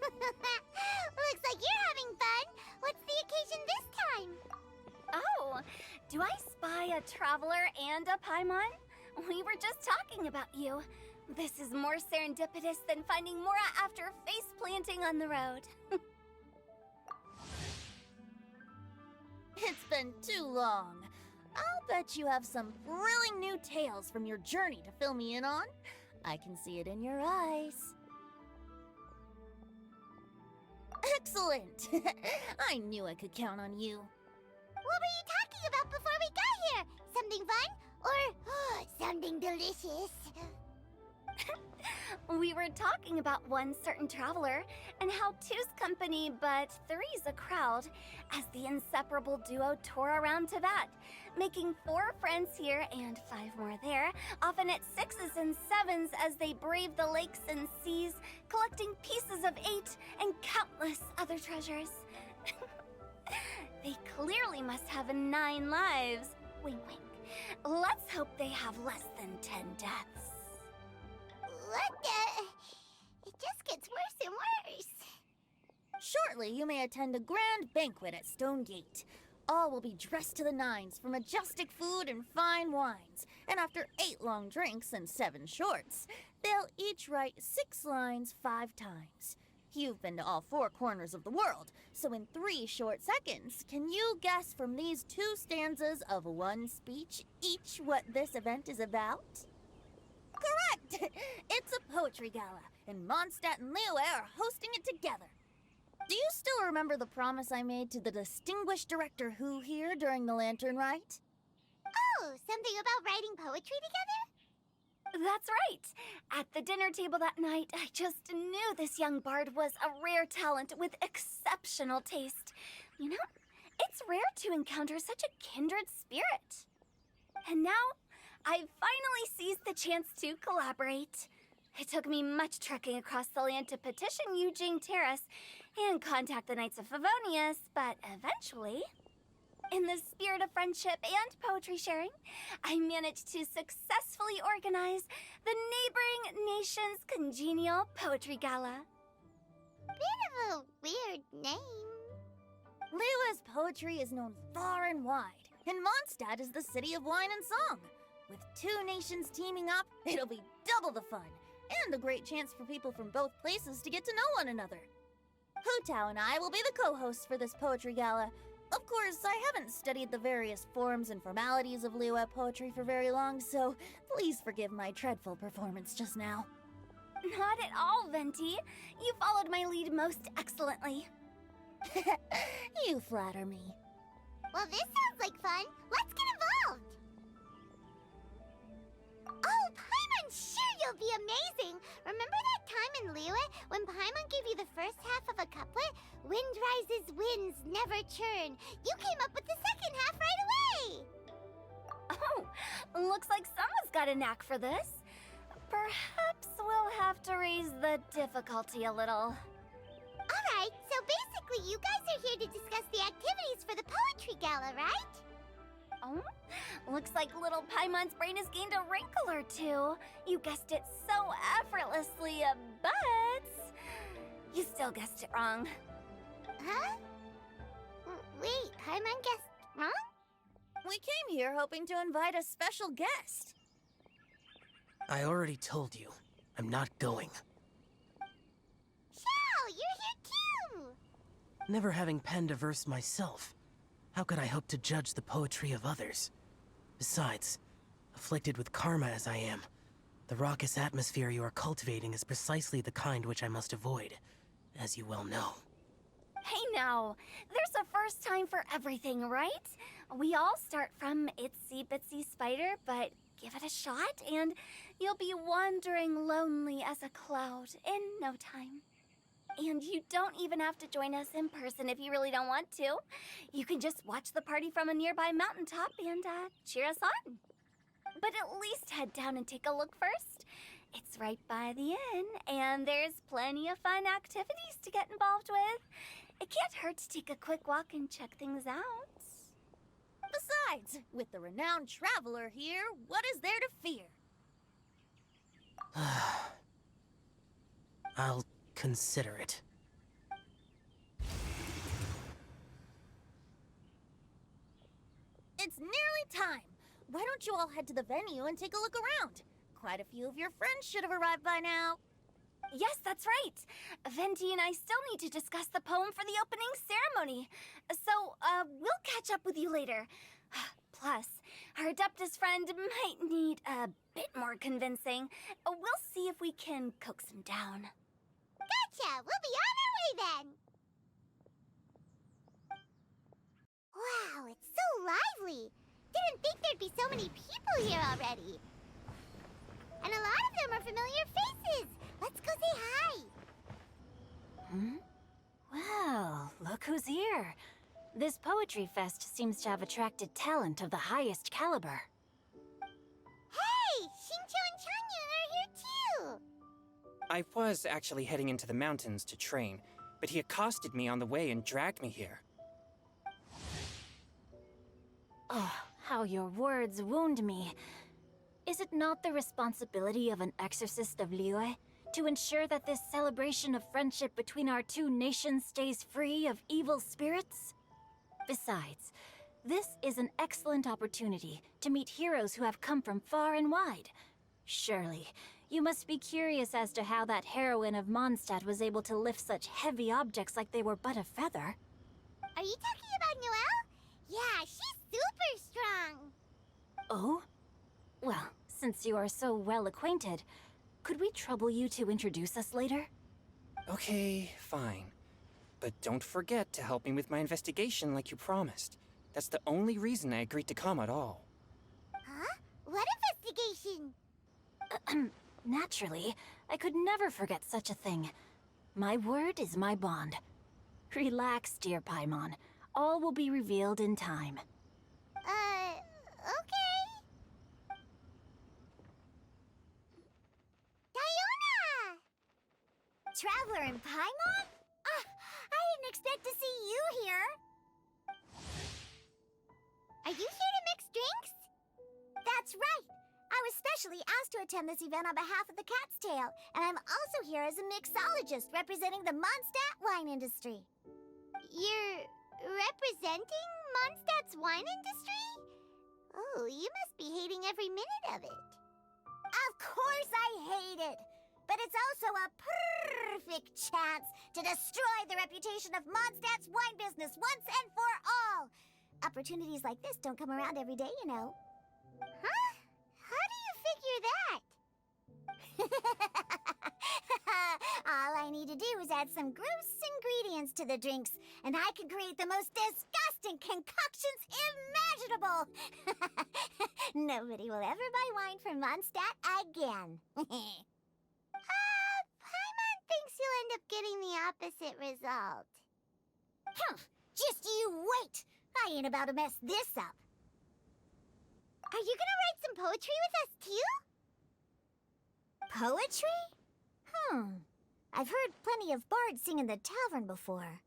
Looks like you're having fun. What's the occasion this time? Oh, do I spy a traveler and a Paimon? We were just talking about you. This is more serendipitous than finding Mora after face planting on the road. It's been too long. I'll bet you have some thrilling new tales from your journey to fill me in on. I can see it in your eyes. Excellent! I knew I could count on you. What were you talking about before we got here? Something fun? Or something delicious? We were talking about one certain traveler and how two's company but three's a crowd as the inseparable duo tour around Tibet, making 4 friends here and 5 more there, often at 6s and 7s as they brave the lakes and seas, collecting pieces of 8 and countless other treasures. They clearly must have 9 lives. Wink, wink. Let's hope they have less than 10 deaths. What the? It just gets worse and worse. Shortly, you may attend a grand banquet at Stone Gate. All will be dressed to the nines for majestic food and fine wines. And after 8 long drinks and 7 shorts, they'll each write 6 lines 5 times. You've been to all 4 corners of the world, so in 3 short seconds, can you guess from these 2 stanzas of 1 speech each what this event is about? Correct! It's a poetry gala, and Mondstadt and Liyue are hosting it together. Do you still remember the promise I made to the distinguished director Hu here during the Lantern Rite? Oh, something about writing poetry together? That's right. At the dinner table that night, I just knew this young bard was a rare talent with exceptional taste. You know, it's rare to encounter such a kindred spirit. And now, I've finally seized the chance to collaborate. It took me much trekking across the land to petition Eugene Terrace and contact the Knights of Favonius, but eventually, in the spirit of friendship and poetry sharing, I managed to successfully organize the neighboring nation's Congenial Poetry Gala. Bit of a weird name. Liyue's poetry is known far and wide, and Mondstadt is the city of wine and song. With 2 nations teaming up, it'll be double the fun, and a great chance for people from both places to get to know one another. Hu Tao and I will be the co-hosts for this poetry gala. Of course, I haven't studied the various forms and formalities of Liyue poetry for very long, so please forgive my dreadful performance just now. Not at all, Venti. You followed my lead most excellently. You flatter me. Well, this sounds like fun. Let's get involved. Oh, Paimon, sure you'll be amazing. Remember that time in Liyue when Paimon gave you the first half of a couplet? Wind rises, winds never churn. You came up with the second half right away. Oh, looks like someone's got a knack for this. Perhaps we'll have to raise the difficulty a little. All right, so basically you guys are here to discuss the activities for the poetry gala, right? Oh, looks like little Paimon's brain has gained a wrinkle or 2. You guessed it so effortlessly, but you still guessed it wrong. Huh? Wait, Paimon guessed wrong? We came here hoping to invite a special guest. I already told you, I'm not going. Xiao, you're here too! Never having penned a verse myself, how could I hope to judge the poetry of others? Besides, afflicted with karma as I am, the raucous atmosphere you are cultivating is precisely the kind which I must avoid, as you well know. Hey now, there's a first time for everything, right? We all start from itsy bitsy spider, but give it a shot and you'll be wandering lonely as a cloud in no time. And you don't even have to join us in person if you really don't want to. You can just watch the party from a nearby mountaintop and cheer us on. But at least head down and take a look first. It's right by the inn, and there's plenty of fun activities to get involved with. It can't hurt to take a quick walk and check things out. Besides, with the renowned traveler here, what is there to fear? I'll consider it. Why don't you all head to the venue and take a look around? Quite a few of your friends should have arrived by now. Yes, that's right. Venti and I still need to discuss the poem for the opening ceremony. So, we'll catch up with you later. Plus, our Adeptus friend might need a bit more convincing. We'll see if we can coax him down. Gotcha! We'll be on our way then! Wow, it's so lively! Didn't think there'd be so many people here already. And a lot of them are familiar faces! Let's go say hi! Well, look who's here. This poetry fest seems to have attracted talent of the highest caliber. Hey! Xingqi and Chongyun are here too! I was actually heading into the mountains to train, but he accosted me on the way and dragged me here. Oh, how your words wound me. Is it not the responsibility of an exorcist of Liyue to ensure that this celebration of friendship between our two nations stays free of evil spirits? Besides, this is an excellent opportunity to meet heroes who have come from far and wide. Surely, you must be curious as to how that heroine of Mondstadt was able to lift such heavy objects like they were but a feather. Are you talking about Noelle? Yeah, she's super strong! Oh? Well, since you are so well acquainted, could we trouble you to introduce us later? Okay, fine. But don't forget to help me with my investigation like you promised. That's the only reason I agreed to come at all. Huh? What investigation? Naturally, I could never forget such a thing. My word is my bond. Relax, dear Paimon. All will be revealed in time. Okay. Diona! Traveler in Paimon? I didn't expect to see you here. Are you here to mix drinks? That's right. I was specially asked to attend this event on behalf of the Cat's Tail, and I'm also here as a mixologist representing the Mondstadt wine industry. You're representing Mondstadt's wine industry? Oh, you must be hating every minute of it. Of course I hate it, but it's also a perfect chance to destroy the reputation of Mondstadt's wine business once and for all. Opportunities like this don't come around every day, you know. Huh? How do you figure that? All I need to do is add some gross ingredients to the drinks, and I can create the most disgusting concoctions imaginable. Nobody will ever buy wine from Mondstadt again. Paimon thinks you'll end up getting the opposite result. Just you wait. I ain't about to mess this up. Are you gonna write some poetry with us too? Poetry? I've heard plenty of bards sing in the tavern before,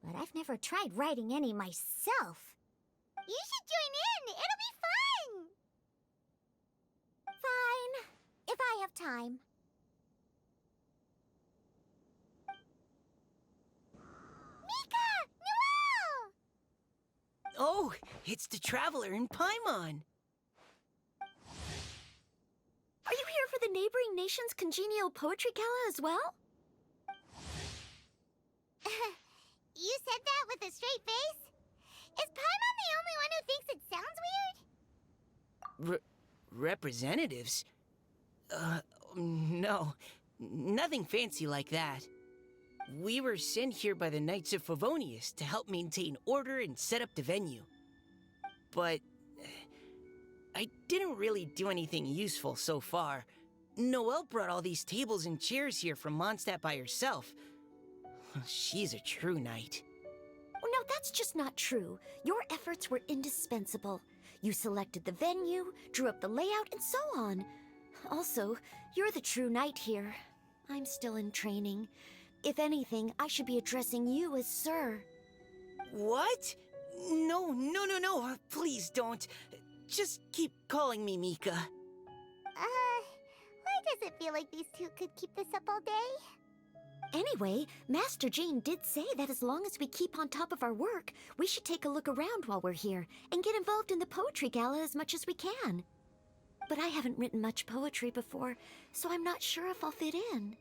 but I've never tried writing any myself. You should join in! It'll be fun! Fine, if I have time. Mika! Noelle! Oh, it's the Traveler in Paimon! Are you here for the neighboring nation's Congenial Poetry Gala as well? You said that with a straight face? Is Paimon the only one who thinks it sounds weird? Representatives? No. Nothing fancy like that. We were sent here by the Knights of Favonius to help maintain order and set up the venue. But I didn't really do anything useful so far. Noelle brought all these tables and chairs here from Mondstadt by herself. She's a true knight. Oh, no, that's just not true. Your efforts were indispensable. You selected the venue, drew up the layout, and so on. Also, you're the true knight here. I'm still in training. If anything, I should be addressing you as Sir. What? No. Please don't. Just keep calling me Mika. Why does it feel like these two could keep this up all day? Anyway, Master Jane did say that as long as we keep on top of our work, we should take a look around while we're here and get involved in the poetry gala as much as we can. But I haven't written much poetry before, so I'm not sure if I'll fit in.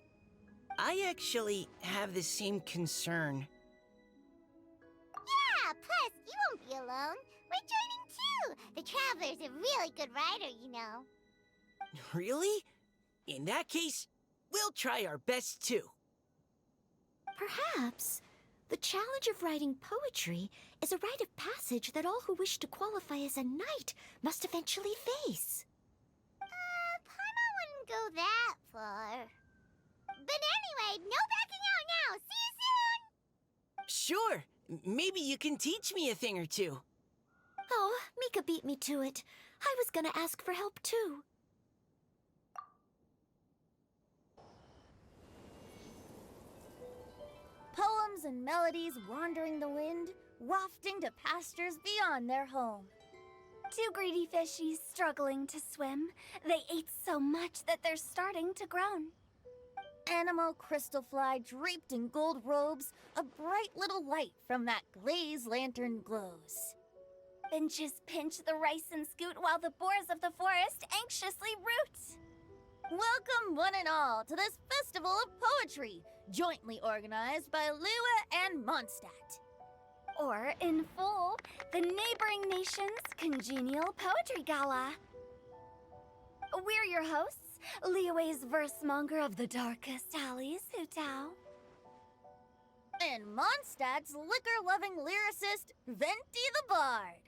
I actually have the same concern. Yeah, plus, you won't be alone. We're joining too. The Traveler's a really good writer, you know. Really? In that case, we'll try our best too. Perhaps the challenge of writing poetry is a rite of passage that all who wish to qualify as a knight must eventually face. Paimon wouldn't go that far. But anyway, no backing out now. See you soon! Sure, maybe you can teach me a thing or two. Oh, Mika beat me to it. I was gonna ask for help too. Poems and melodies wandering the wind, wafting to pastures beyond their home. Two greedy fishies struggling to swim. They ate so much that they're starting to groan. Animal crystal fly draped in gold robes, a bright little light from that glazed lantern glows. Finches pinch the rice and scoot while the boars of the forest anxiously root. Welcome one and all to this festival of poetry, jointly organized by Liyue and Mondstadt. Or, in full, the neighboring nation's Congenial Poetry Gala. We're your hosts, Liyue's versemonger of the darkest alleys, Hu Tao. And Mondstadt's liquor-loving lyricist, Venti the Bard.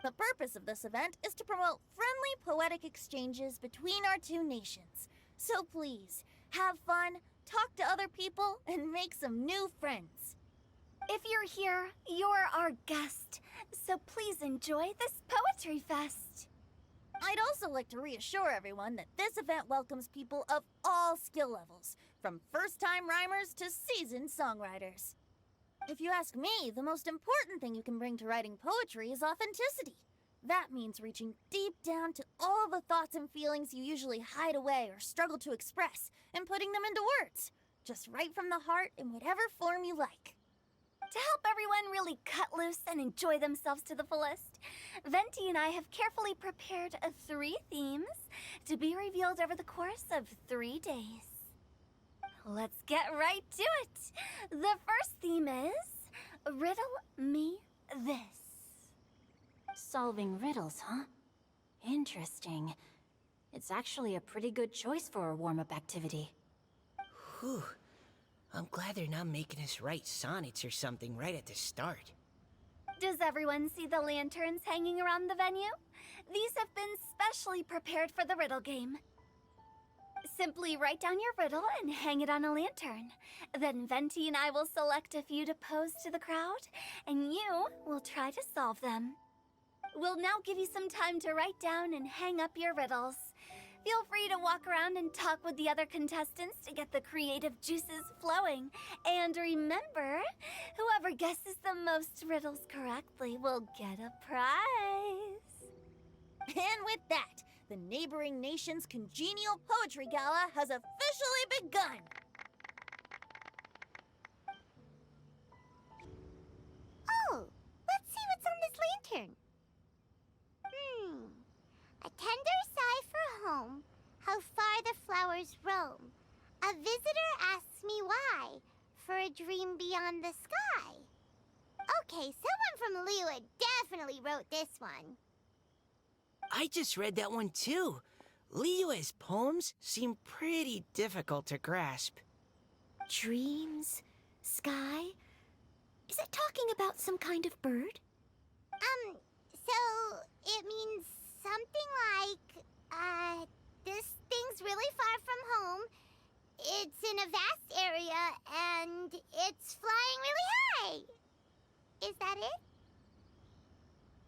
The purpose of this event is to promote friendly poetic exchanges between our two nations. So please, have fun, talk to other people, and make some new friends. If you're here, you're our guest, so please enjoy this Poetry Fest. I'd also like to reassure everyone that this event welcomes people of all skill levels, from first-time rhymers to seasoned songwriters. If you ask me, the most important thing you can bring to writing poetry is authenticity. That means reaching deep down to all the thoughts and feelings you usually hide away or struggle to express, and putting them into words, just right from the heart in whatever form you like. To help everyone really cut loose and enjoy themselves to the fullest, Venti and I have carefully prepared 3 themes to be revealed over the course of 3 days. Let's get right to it. The first theme is Riddle Me This. Solving riddles, huh? Interesting. It's actually a pretty good choice for a warm-up activity. Whew. I'm glad they're not making us write sonnets or something right at the start. Does everyone see the lanterns hanging around the venue? These have been specially prepared for the riddle game. Simply write down your riddle and hang it on a lantern. Then Venti and I will select a few to pose to the crowd, and you will try to solve them. We'll now give you some time to write down and hang up your riddles. Feel free to walk around and talk with the other contestants to get the creative juices flowing. And remember, whoever guesses the most riddles correctly will get a prize. And with that, the neighboring nation's Congenial Poetry Gala has officially begun! Oh, let's see what's on this lantern. A tender sigh for home, how far the flowers roam. A visitor asks me why, for a dream beyond the sky. Okay, someone from Liyue definitely wrote this one. I just read that one too. Liyue's poems seem pretty difficult to grasp. Dreams? Sky? Is it talking about some kind of bird? So it means something like, this thing's really far from home. It's in a vast area, and it's flying really high. Is that it?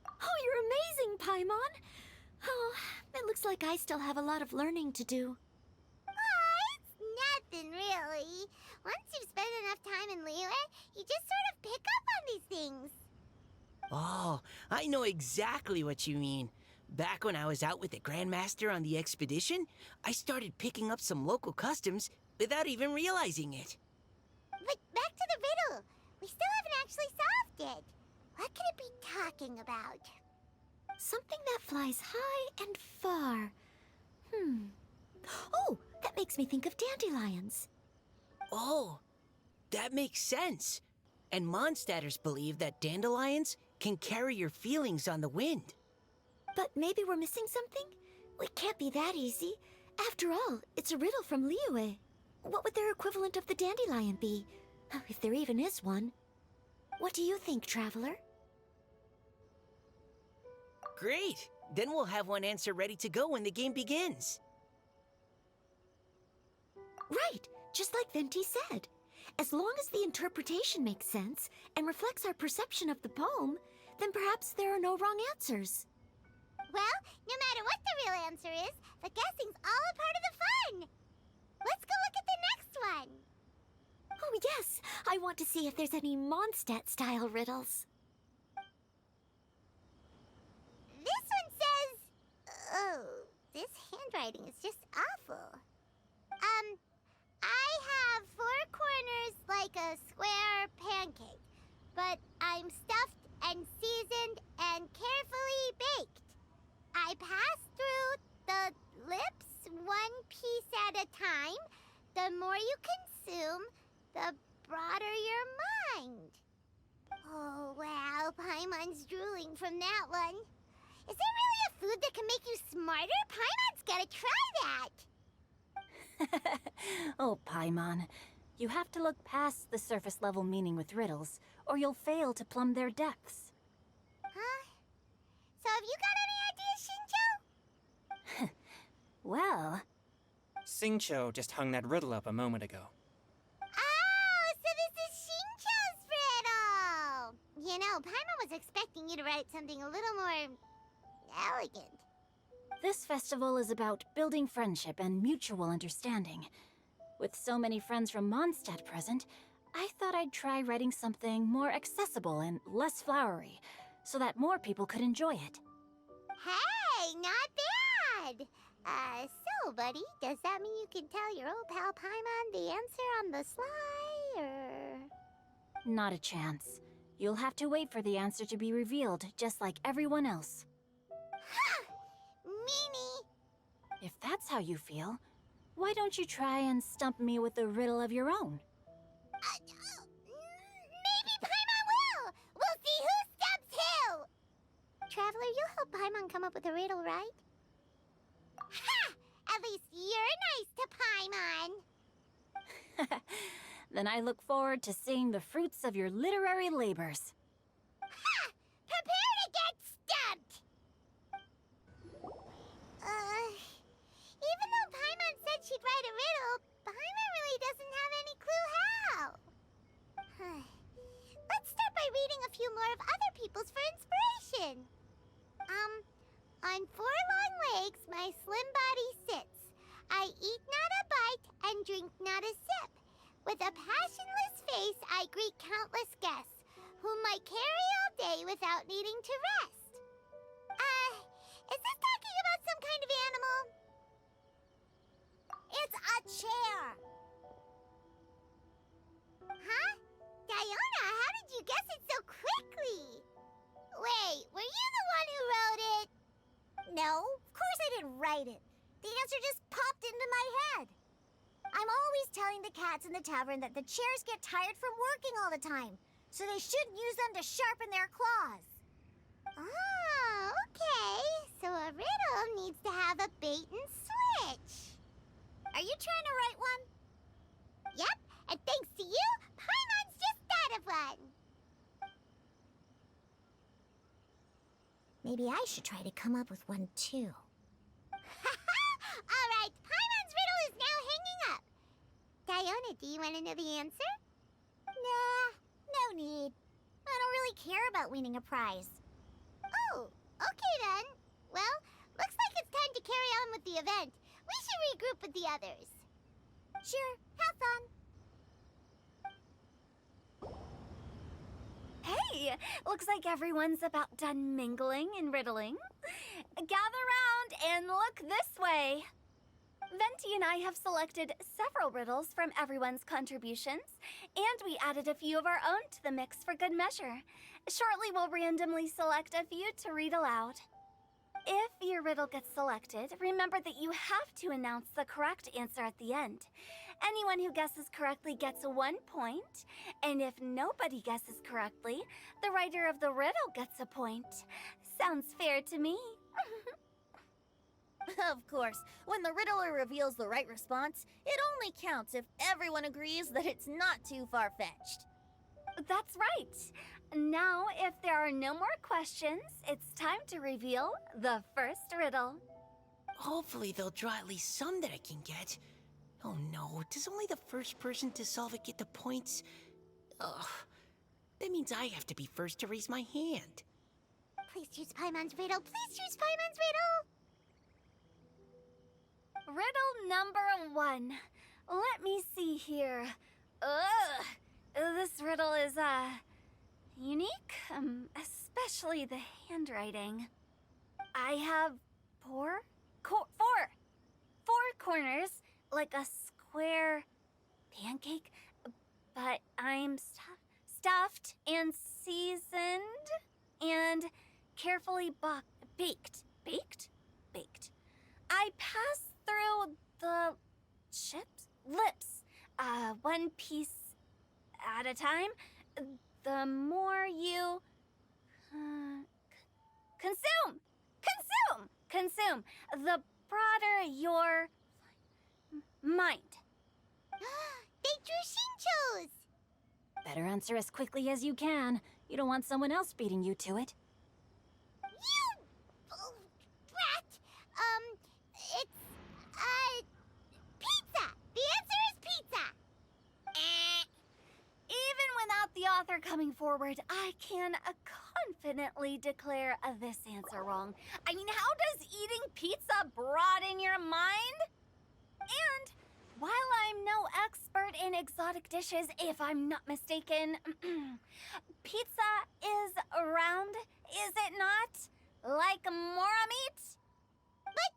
Oh, you're amazing, Paimon! Oh, it looks like I still have a lot of learning to do. It's nothing, really. Once you've spent enough time in Liyue, you just sort of pick up on these things. Oh, I know exactly what you mean. Back when I was out with the Grandmaster on the expedition, I started picking up some local customs without even realizing it. talking about? Something that flies high and far. Oh, that makes me think of dandelions. Oh, that makes sense. And Mondstadters believe that dandelions can carry your feelings on the wind. But maybe we're missing something? It can't be that easy. After all, it's a riddle from Liyue. What would their equivalent of the dandelion be? If there even is one. What do you think, Traveler? Great! Then we'll have one answer ready to go when the game begins. Right, just like Venti said. As long as the interpretation makes sense and reflects our perception of the poem, then perhaps there are no wrong answers. Well, no matter what the real answer is, the guessing's all a part of the fun. Let's go look at the next one. Oh yes, I want to see if there's any Mondstadt-style riddles. This one says... Oh, this handwriting is just awful. I have 4 corners like a square pancake, but I'm stuffed and seasoned and carefully baked. I pass through the lips 1 piece at a time. The more you consume, the broader your mind. Oh, wow, Paimon's drooling from that one. Is there really a food that can make you smarter? Paimon's gotta try that. Oh, Paimon. You have to look past the surface-level meaning with riddles, or you'll fail to plumb their depths. Huh? So have you got any ideas, Xingqiu? Well, Xingqiu just hung that riddle up a moment ago. Oh, so this is Xingqiu's riddle! You know, Paimon was expecting you to write something a little more... elegant. this festival is about building friendship and mutual understanding. With so many friends from Mondstadt present, I thought I'd try writing something more accessible and less flowery, so that more people could enjoy it. Hey, not bad! So, buddy, does that mean you can tell your old pal Paimon the answer on the sly, or...? Not a chance. You'll have to wait for the answer to be revealed, just like everyone else. Ha! Meanie! If that's how you feel, why don't you try and stump me with a riddle of your own? Maybe Paimon will! We'll see who stumps who! Traveler, you'll help Paimon come up with a riddle, right? Ha! At least you're nice to Paimon! Then I look forward to seeing the fruits of your literary labors. Ha! Prepare to get stumped! Even though Paimon said she'd write a riddle, Paimon really doesn't have any clue how. Let's start by reading a few more of other people's for inspiration. On 4 long legs, my slim body sits. I eat not a bite and drink not a sip. With a passionless face, I greet countless guests, whom I carry all day without needing to rest. Is this talking about some kind of animal? It's a chair. Huh? Diona, how did you guess it so quickly? Wait, were you the one who wrote it? No, of course I didn't write it. The answer just popped into my head. I'm always telling the cats in the tavern that the chairs get tired from working all the time, so they shouldn't use them to sharpen their claws. Oh, okay. So a riddle needs to have a bait and switch. Are you trying to write one? Yep, and thanks to you, Paimon's just thought of one. Maybe I should try to come up with one too. All right, Paimon's riddle is now hanging up. Diona, do you want to know the answer? Nah, no need. I don't really care about winning a prize. Oh, okay then. Well, looks like it's time to carry on with the event. We should regroup with the others. Sure, have fun. Hey, looks like everyone's about done mingling and riddling. Gather round and look this way. Venti and I have selected several riddles from everyone's contributions, and we added a few of our own to the mix for good measure. Shortly, we'll randomly select a few to read aloud. If your riddle gets selected, remember that you have to announce the correct answer at the end. Anyone who guesses correctly gets 1 point, and if nobody guesses correctly, the writer of the riddle gets a point. Sounds fair to me. Of course, when the riddler reveals the right response, it only counts if everyone agrees that it's not too far-fetched. That's right. Now, if there are no more questions, it's time to reveal the first riddle. Hopefully they'll draw at least some that I can get. Oh no, does only the first person to solve it get the points? Ugh, that means I have to be first to raise my hand. Please choose Paimon's riddle. Please choose Paimon's riddle. Riddle number 1. Let me see here. This riddle is, unique, especially the handwriting. I have four corners, like a square pancake, but I'm stuffed and seasoned and carefully baked. Baked. I pass through the lips, one piece at a time. The more you consume, the broader your mind. They drew Xingqi's! Better answer as quickly as you can. You don't want someone else beating you to it. You brat! It's pizza! The answer is pizza! Even without the author coming forward, I can confidently declare this answer wrong. I mean, how does eating pizza broaden your mind? And while I'm no expert in exotic dishes, if I'm not mistaken, pizza is round, is it not? Like mora meat? But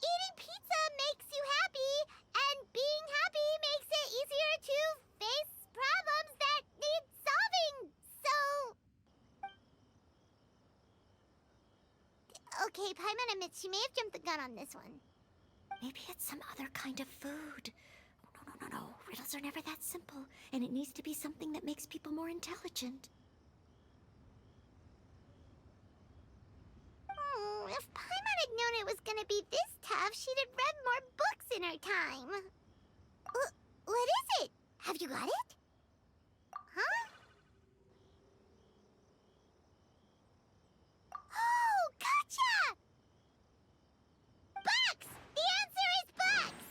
eating pizza makes you happy, and being happy makes it easier to face problems that need solving, so... Okay, Paimon admits she may have jumped the gun on this one. Maybe it's some other kind of food. No. Riddles are never that simple, and it needs to be something that makes people more intelligent. If Paimon had known it was gonna be this tough, she'd have read more books in her time. What is it? Have you got it? Huh? Oh, gotcha! Bucks! The answer is bucks!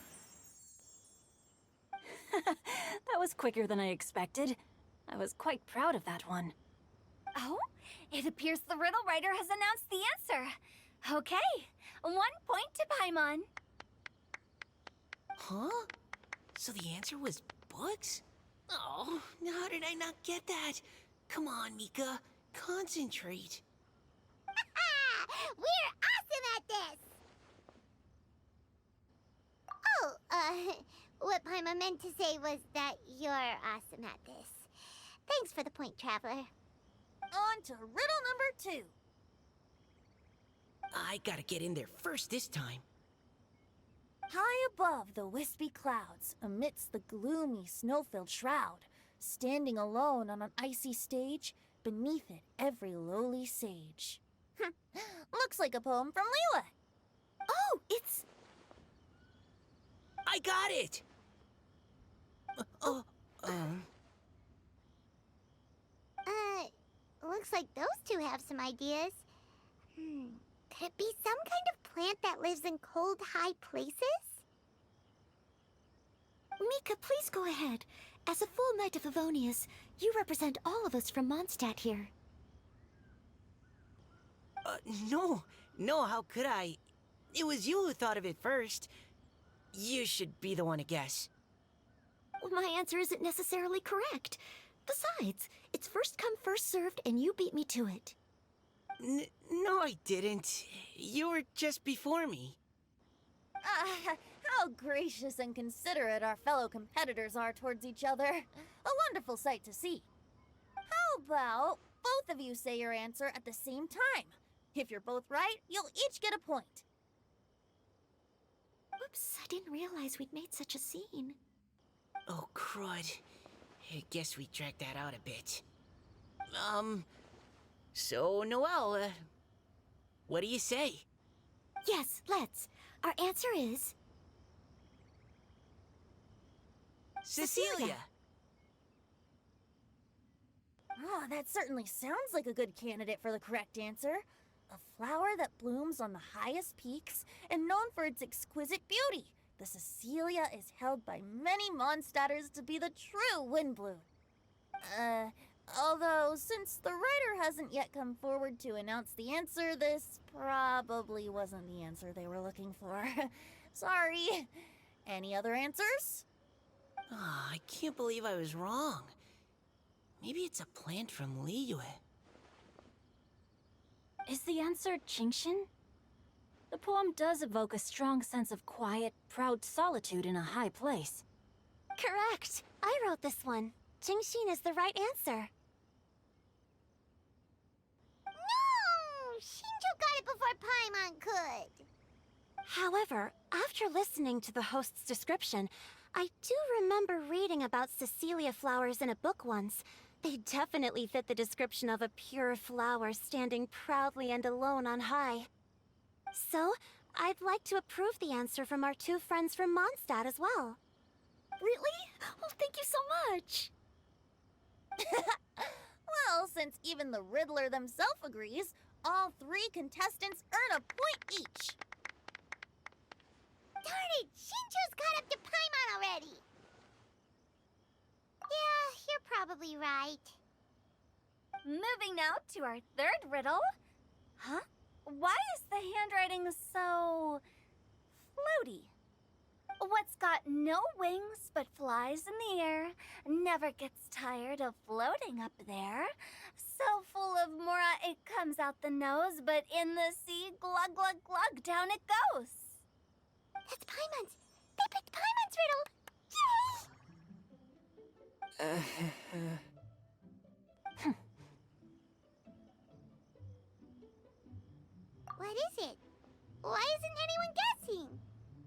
That was quicker than I expected. I was quite proud of that one. Oh, it appears the riddle writer has announced the answer. Okay, 1 point to Paimon. Huh? So the answer was books? Oh, how did I not get that? Come on, Mika. Concentrate. We're awesome at this! Oh, what Paimon meant to say was that you're awesome at this. Thanks for the point, Traveler. On to riddle number 2. I gotta get in there first this time. High above the wispy clouds, amidst the gloomy snow-filled shroud, standing alone on an icy stage, beneath it every lowly sage. Looks like a poem from Liyue. Oh, it's... I got it! Looks like those two have some ideas. Could it be some kind of plant that lives in cold, high places? Mika, please go ahead. As a full Knight of Favonius, you represent all of us from Mondstadt here. No, how could I? It was you who thought of it first. You should be the one to guess. Well, my answer isn't necessarily correct. Besides, it's first come, first served, and you beat me to it. No, I didn't. You were just before me. How How gracious and considerate our fellow competitors are towards each other. A wonderful sight to see. How about both of you say your answer at the same time? If you're both right, you'll each get a point. Oops, I didn't realize we'd made such a scene. Oh, crud. I guess we dragged that out a bit. So, Noelle, what do you say? Yes, let's. Our answer is... Cecilia! Oh, that certainly sounds like a good candidate for the correct answer. A flower that blooms on the highest peaks and known for its exquisite beauty. The Cecilia is held by many Mondstadters to be the true Windbloom. Although, since the writer hasn't yet come forward to announce the answer, this probably wasn't the answer they were looking for. Sorry. Any other answers? Oh, I can't believe I was wrong. Maybe it's a plant from Liyue. Is the answer Xingqi? The poem does evoke a strong sense of quiet, proud solitude in a high place. Correct. I wrote this one. Xingqi is the right answer. No! Xingqiu got it before Paimon could. However, after listening to the host's description, I do remember reading about Cecilia flowers in a book once. They definitely fit the description of a pure flower standing proudly and alone on high. So, I'd like to approve the answer from our two friends from Mondstadt as well. Really? Oh, thank you so much. Well, since even the Riddler themselves agrees, all three contestants earn a point each. Darn it! Xingqiu's caught up to Paimon already! Yeah, you're probably right. Moving now to our third riddle. Huh? Why is the handwriting so... floaty? What's got no wings but flies in the air, never gets tired of floating up there, so full of mora it comes out the nose, but in the sea, glug glug glug, down it goes. That's Paimon's! They picked Paimon's riddle! Yay! What is it? Why isn't anyone guessing?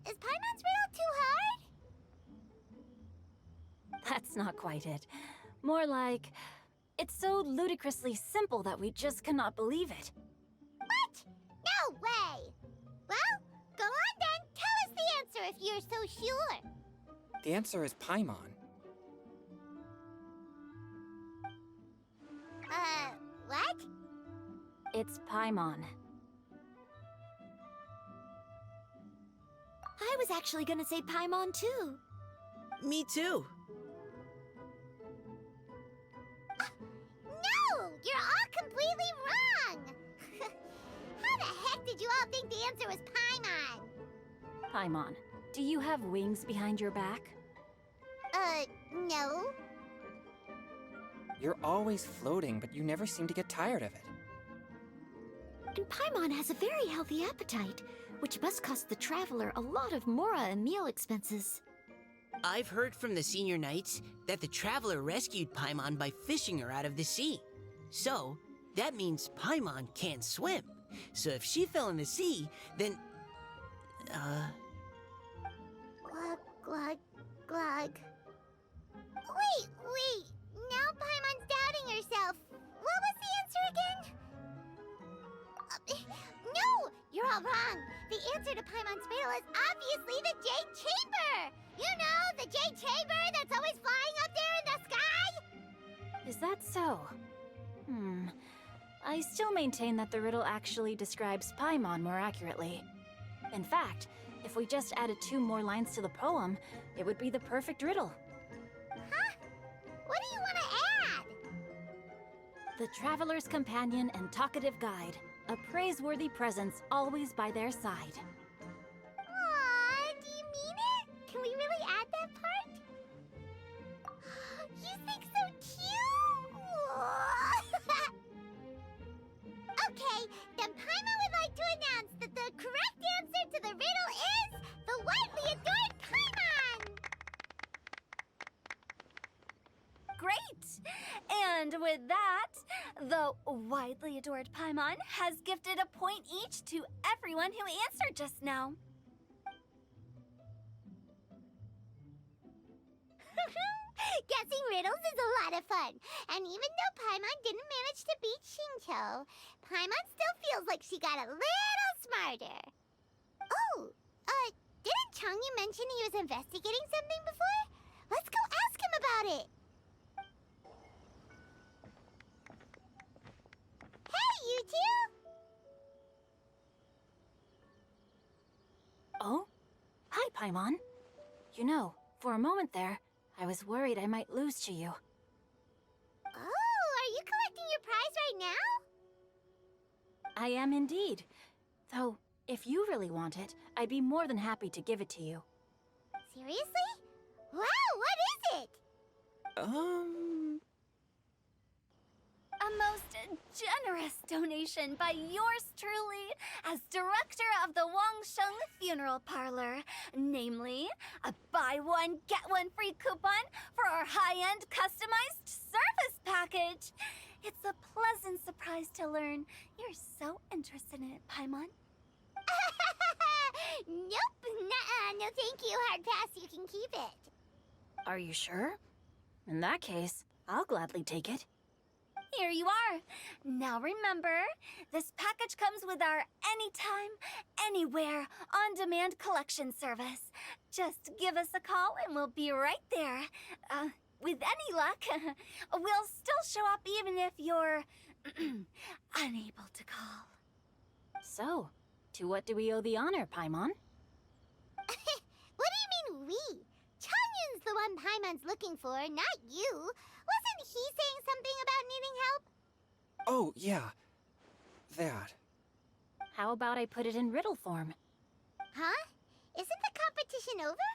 Is Paimon's riddle too hard? That's not quite it. More like, it's so ludicrously simple that we just cannot believe it. What? No way! Well, go on then. Tell us the answer if you're so sure. The answer is Paimon. What? It's Paimon. I was actually gonna say Paimon too. Me too. No! You're all completely wrong! How the heck did you all think the answer was Paimon? Paimon, do you have wings behind your back? No. You're always floating, but you never seem to get tired of it. And Paimon has a very healthy appetite, which must cost the traveler a lot of mora and meal expenses. I've heard from the senior knights that the traveler rescued Paimon by fishing her out of the sea. So, that means Paimon can't swim. So if she fell in the sea, then... Glug, glug, glug. Wait! Now Paimon's doubting herself. What was the answer again? No! You're all wrong. The answer to Paimon's riddle is obviously the Jade Chamber! You know, the Jade Chamber that's always flying up there in the sky? Is that so? I still maintain that the riddle actually describes Paimon more accurately. In fact, if we just added 2 more lines to the poem, it would be the perfect riddle. Huh? What do you want to add? The traveler's companion and talkative guide, a praiseworthy presence always by their side. Aw, do you mean it? Can we really add that part? You think so cute? Okay, then Paimon would like to announce that the correct answer to the riddle is the widely adored And with that, the widely adored Paimon has gifted a point each to everyone who answered just now. Guessing riddles is a lot of fun. And even though Paimon didn't manage to beat Xingqi, Paimon still feels like she got a little smarter. Oh, didn't Chongyun mention he was investigating something before? Let's go ask him about it. Hey, you two! Oh? Hi, Paimon. You know, for a moment there, I was worried I might lose to you. Oh, are you collecting your prize right now? I am indeed. Though, if you really want it, I'd be more than happy to give it to you. Seriously? Wow, what is it? A most generous donation by yours truly as director of the Wangsheng Funeral Parlor. Namely, a buy one, get one free coupon for our high-end customized service package. It's a pleasant surprise to learn you're so interested in it, Paimon. Nope, nuh-uh, no thank you, hard pass, you can keep it. Are you sure? In that case, I'll gladly take it. Here you are. Now remember, this package comes with our anytime, anywhere, on-demand collection service. Just give us a call and we'll be right there. With any luck, we'll still show up even if you're unable to call. So, to what do we owe the honor, Paimon? What do you mean we? Chongyun's the one Paimon's looking for, not you. Wasn't he saying something about needing help? Oh, yeah. That. How about I put it in riddle form? Huh? Isn't the competition over?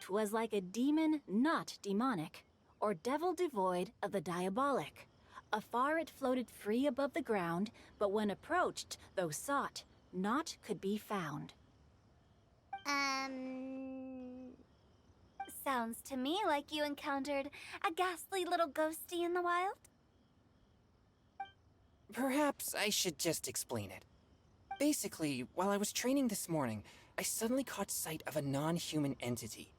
'Twas like a demon not demonic, or devil devoid of the diabolic. Afar it floated free above the ground, but when approached, though sought, naught could be found. Sounds to me like you encountered a ghastly little ghostie in the wild. Perhaps I should just explain it. Basically, while I was training this morning, I suddenly caught sight of a non-human entity.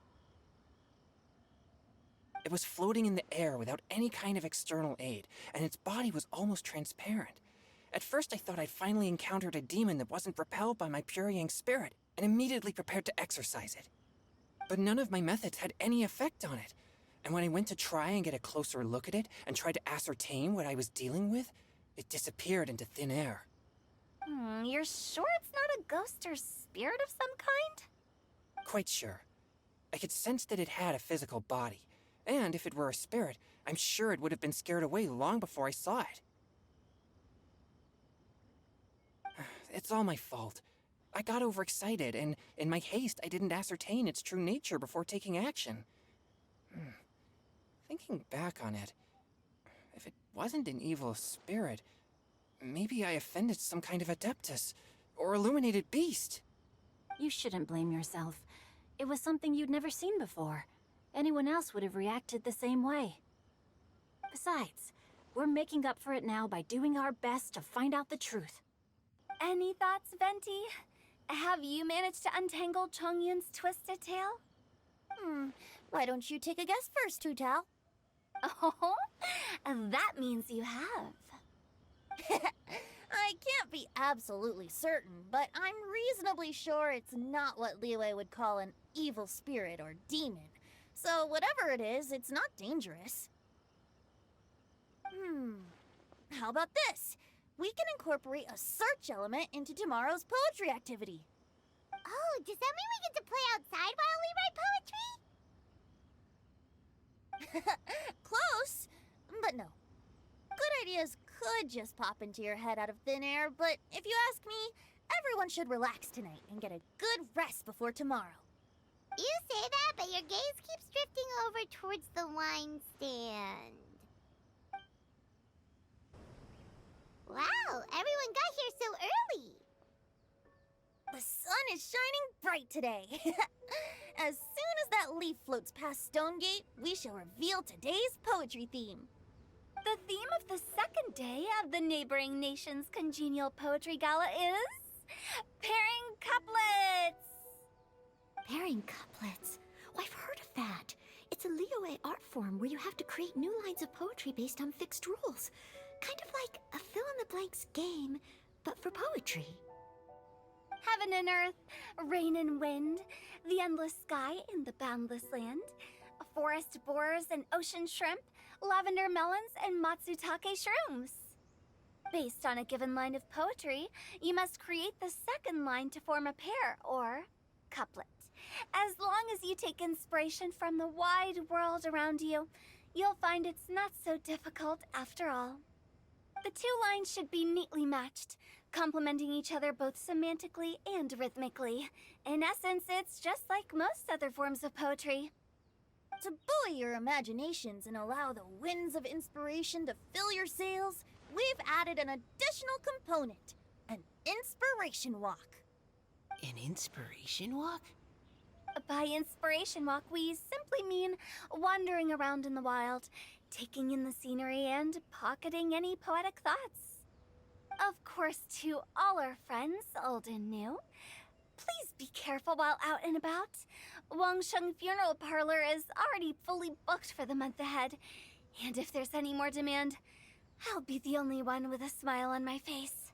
It was floating in the air without any kind of external aid, and its body was almost transparent. At first I thought I'd finally encountered a demon that wasn't repelled by my pure yang spirit, and immediately prepared to exorcise it. But none of my methods had any effect on it, and when I went to try and get a closer look at it and tried to ascertain what I was dealing with, it disappeared into thin air. You're sure it's not a ghost or spirit of some kind? Quite sure. I could sense that it had a physical body, and if it were a spirit, I'm sure it would have been scared away long before I saw it. It's all my fault. I got overexcited, and in my haste, I didn't ascertain its true nature before taking action. Thinking back on it, if it wasn't an evil spirit, maybe I offended some kind of adeptus, or illuminated beast. You shouldn't blame yourself. It was something you'd never seen before. Anyone else would have reacted the same way. Besides, we're making up for it now by doing our best to find out the truth. Any thoughts, Venti? Have you managed to untangle Chongyun's twisted tail? Why don't you take a guess first, Hu Tao? Oh, that means you have. I can't be absolutely certain, but I'm reasonably sure it's not what Liyue would call an evil spirit or demon. So whatever it is, it's not dangerous. How about this? We can incorporate a search element into tomorrow's poetry activity. Oh, does that mean we get to play outside while we write poetry? Close, but no. Good ideas could just pop into your head out of thin air, but if you ask me, everyone should relax tonight and get a good rest before tomorrow. You say that, but your gaze keeps drifting over towards the wine stand. Wow, everyone got here so early. The sun is shining bright today. As soon as that leaf floats past Stonegate, we shall reveal today's poetry theme. The theme of the second day of the neighboring nation's Congenial Poetry Gala is pairing couplets. Pairing couplets. Oh, I've heard of that. It's a Liyue art form where you have to create new lines of poetry based on fixed rules. Kind of like a fill-in-the-blanks game, but for poetry. Heaven and earth, rain and wind, the endless sky and the boundless land, forest borers and ocean shrimp, lavender melons and matsutake shrooms. Based on a given line of poetry, you must create the second line to form a pair, or couplet. As long as you take inspiration from the wide world around you, you'll find it's not so difficult after all. The two lines should be neatly matched, complementing each other both semantically and rhythmically. In essence, it's just like most other forms of poetry. To buoy your imaginations and allow the winds of inspiration to fill your sails, we've added an additional component, an inspiration walk. An inspiration walk? By inspiration walk, we simply mean wandering around in the wild, taking in the scenery and pocketing any poetic thoughts. Of course, to all our friends, old and new, please be careful while out and about. Wangsheng Funeral Parlor is already fully booked for the month ahead, and if there's any more demand, I'll be the only one with a smile on my face.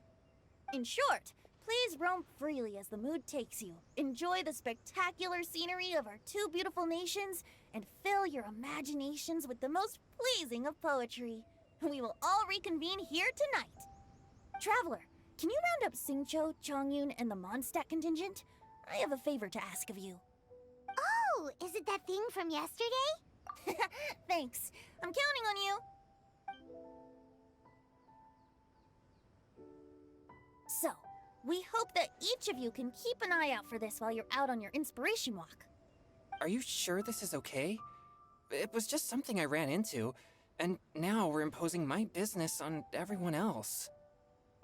In short, please roam freely as the mood takes you. Enjoy the spectacular scenery of our two beautiful nations, and fill your imaginations with the most pleasing of poetry. We will all reconvene here tonight. Traveler, can you round up Xingqiu, Chongyun, and the Mondstadt contingent? I have a favor to ask of you. Oh, is it that thing from yesterday? Thanks. I'm counting on you. So, we hope that each of you can keep an eye out for this while you're out on your inspiration walk. Are you sure this is okay? It was just something I ran into, and now we're imposing my business on everyone else.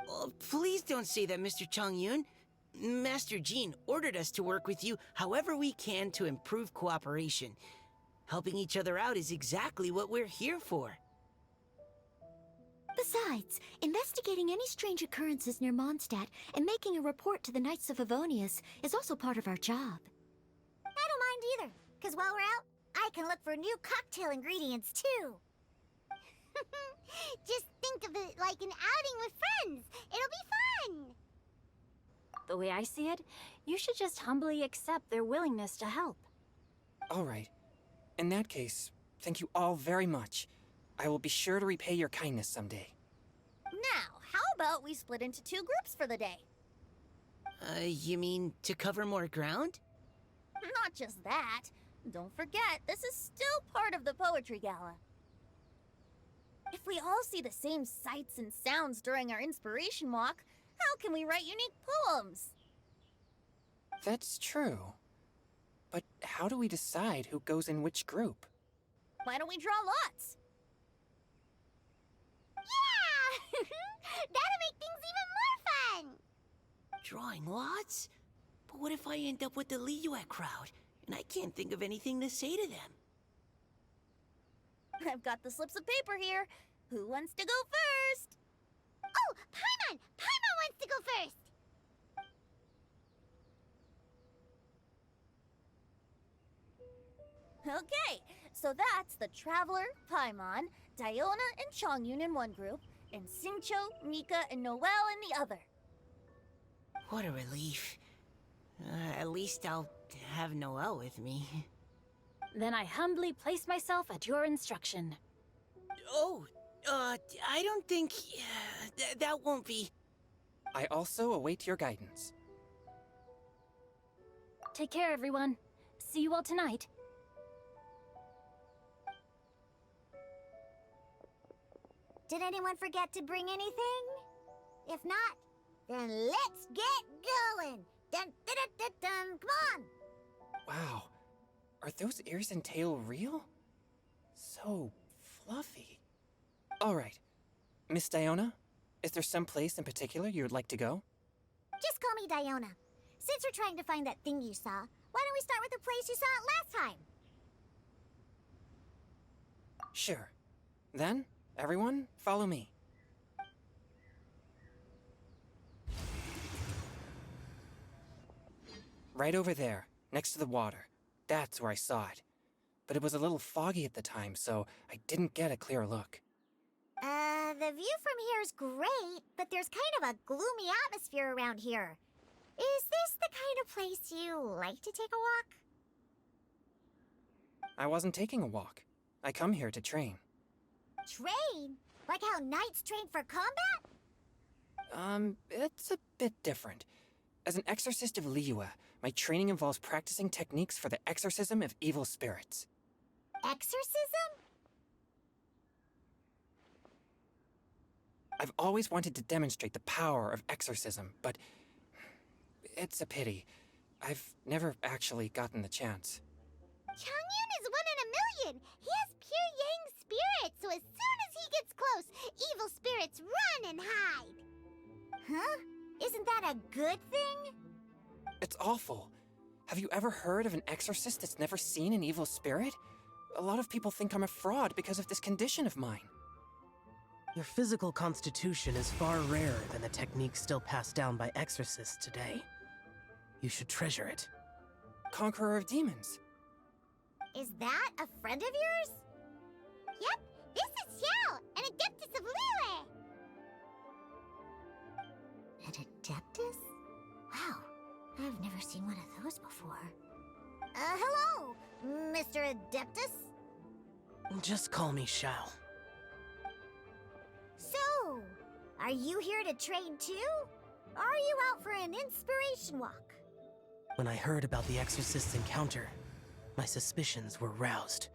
Oh, please don't say that, Mr. Chongyun. Master Jean ordered us to work with you however we can to improve cooperation. Helping each other out is exactly what we're here for. Besides, investigating any strange occurrences near Mondstadt and making a report to the Knights of Favonius is also part of our job. I don't mind either, because while we're out, I can look for new cocktail ingredients too. Just think of it like an outing with friends. It'll be fun. The way I see it, you should just humbly accept their willingness to help. All right. In that case, thank you all very much. I will be sure to repay your kindness someday. Now, how about we split into two groups for the day? You mean to cover more ground? Not just that. Don't forget, this is still part of the Poetry Gala. If we all see the same sights and sounds during our inspiration walk, how can we write unique poems? That's true. But how do we decide who goes in which group? Why don't we draw lots? Yeah! That'll make things even more fun. Drawing lots? But what if I end up with the Liyue crowd, and I can't think of anything to say to them? I've got the slips of paper here. Who wants to go first? Oh, Paimon! Paimon wants to go first. Okay, so that's the Traveler, Paimon, Diona, and Chongyun in one group, and Xingqiu, Mika, and Noelle in the other. What a relief. At least I'll have Noelle with me. Then I humbly place myself at your instruction. Oh, I don't think... that won't be... I also await your guidance. Take care, everyone. See you all tonight. Did anyone forget to bring anything? If not, then let's get going. Dun, dun, dun, dun, dun. Come on. Wow. Are those ears and tail real? So fluffy. All right. Miss Diona, is there some place in particular you would like to go? Just call me Diona. Since we're trying to find that thing you saw, why don't we start with the place you saw it last time? Sure. Then, everyone, follow me. Right over there, next to the water. That's where I saw it. But it was a little foggy at the time, so I didn't get a clear look. The view from here is great, but there's kind of a gloomy atmosphere around here. Is this the kind of place you like to take a walk? I wasn't taking a walk. I come here to train. Train? Like how knights train for combat? It's a bit different. As an exorcist of Liyue, my training involves practicing techniques for the exorcism of evil spirits. Exorcism? I've always wanted to demonstrate the power of exorcism, but it's a pity. I've never actually gotten the chance. Chongyun is 1 in a million! He has pure yang spirit, so as soon as he gets close, evil spirits run and hide! Huh? Isn't that a good thing? It's awful. Have you ever heard of an exorcist that's never seen an evil spirit? A lot of people think I'm a fraud because of this condition of mine. Your physical constitution is far rarer than the techniques still passed down by exorcists today. You should treasure it. Conqueror of demons. Is that a friend of yours? Yep, this is Xiao, an adeptus of Liyue! An adeptus? Wow, I've never seen one of those before. Hello, Mr. Adeptus? Just call me Xiao. So, are you here to train too? Or are you out for an inspiration walk? When I heard about the exorcist's encounter, my suspicions were roused.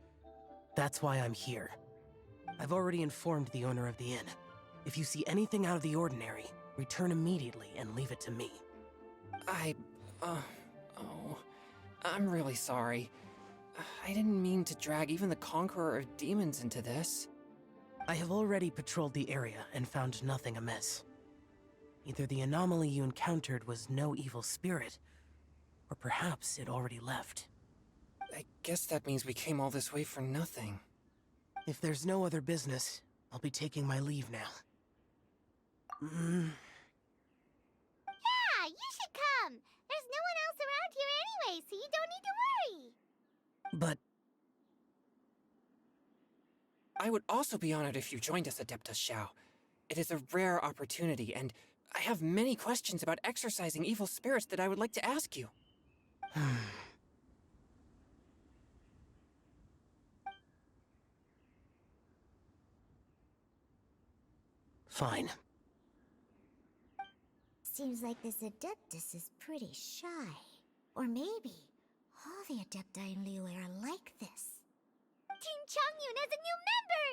That's why I'm here. I've already informed the owner of the inn. If you see anything out of the ordinary, return immediately and leave it to me. I'm really sorry. I didn't mean to drag even the Conqueror of Demons into this. I have already patrolled the area and found nothing amiss. Either the anomaly you encountered was no evil spirit, or perhaps it already left. I guess that means we came all this way for nothing. If there's no other business, I'll be taking my leave now. Yeah, you should come! There's no one else around here anyway, so you don't need to worry! But I would also be honored if you joined us, Adeptus Xiao. It is a rare opportunity, and I have many questions about exorcising evil spirits that I would like to ask you. Fine. Seems like this Adeptus is pretty shy. Or maybe all the Adepti in Liyue are like this. Team Chongyun has a new member!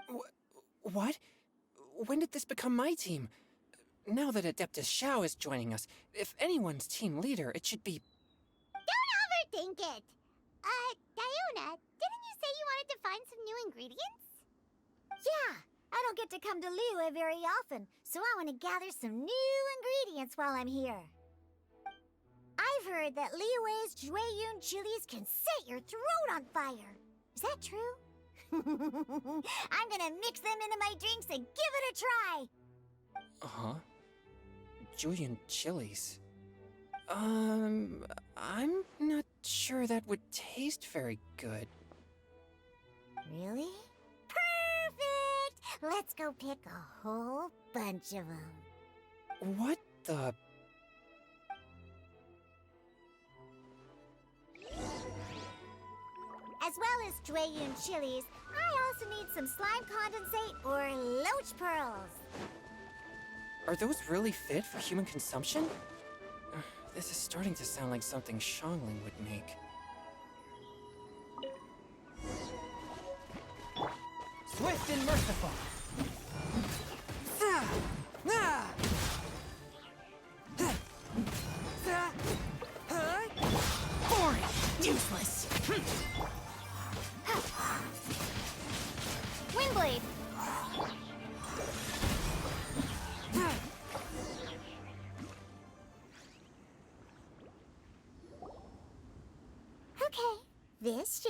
Yay! What? When did this become my team? Now that Adeptus Xiao is joining us, if anyone's team leader, it should be... Don't overthink it! Diona, didn't you say you wanted to find some new ingredients? Yeah, I don't get to come to Liyue very often, so I want to gather some new ingredients while I'm here. I've heard that Liyue's Chongyun chilies can set your throat on fire. Is that true? I'm gonna mix them into my drinks and give it a try. Uh-huh. Julian chilies. I'm not sure that would taste very good. Really? Perfect! Let's go pick a whole bunch of them. What the... As well as Chongyun chilies, I also need some slime condensate or loach pearls. Are those really fit for human consumption? This is starting to sound like something Xiangling would make. Swift and merciful! Boring! Useless! Windblade!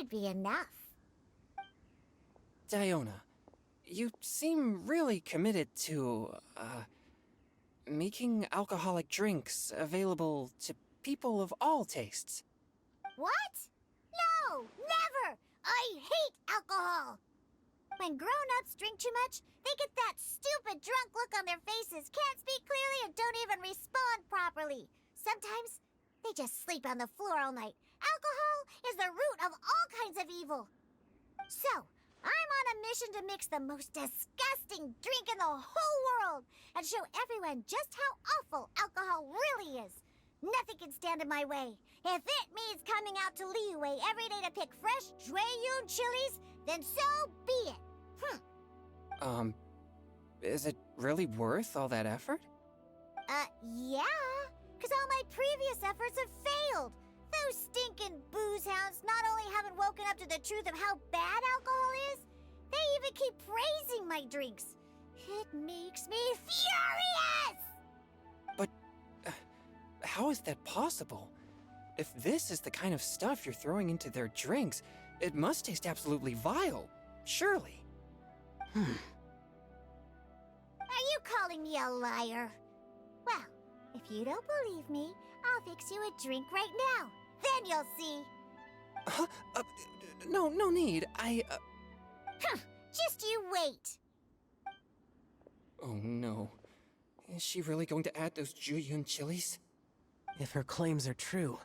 should be enough. Diona, you seem really committed to, making alcoholic drinks available to people of all tastes. What? No, never! I hate alcohol! When grown-ups drink too much, they get that stupid drunk look on their faces, can't speak clearly, and don't even respond properly. Sometimes, they just sleep on the floor all night. Alcohol is the root of all kinds of evil. So, I'm on a mission to mix the most disgusting drink in the whole world and show everyone just how awful alcohol really is. Nothing can stand in my way. If it means coming out to Liyue every day to pick fresh Jueyun chilies, then so be it. Is it really worth all that effort? Yeah. Because all my previous efforts have failed. Those stinking booze hounds not only haven't woken up to the truth of how bad alcohol is, they even keep praising my drinks. It makes me furious! But, how is that possible? If this is the kind of stuff you're throwing into their drinks, it must taste absolutely vile, surely. Are you calling me a liar? Well, if you don't believe me, I'll fix you a drink right now. Then you'll see. No need. Just you wait. Oh no. Is she really going to add those Jueyun chilies? If her claims are true,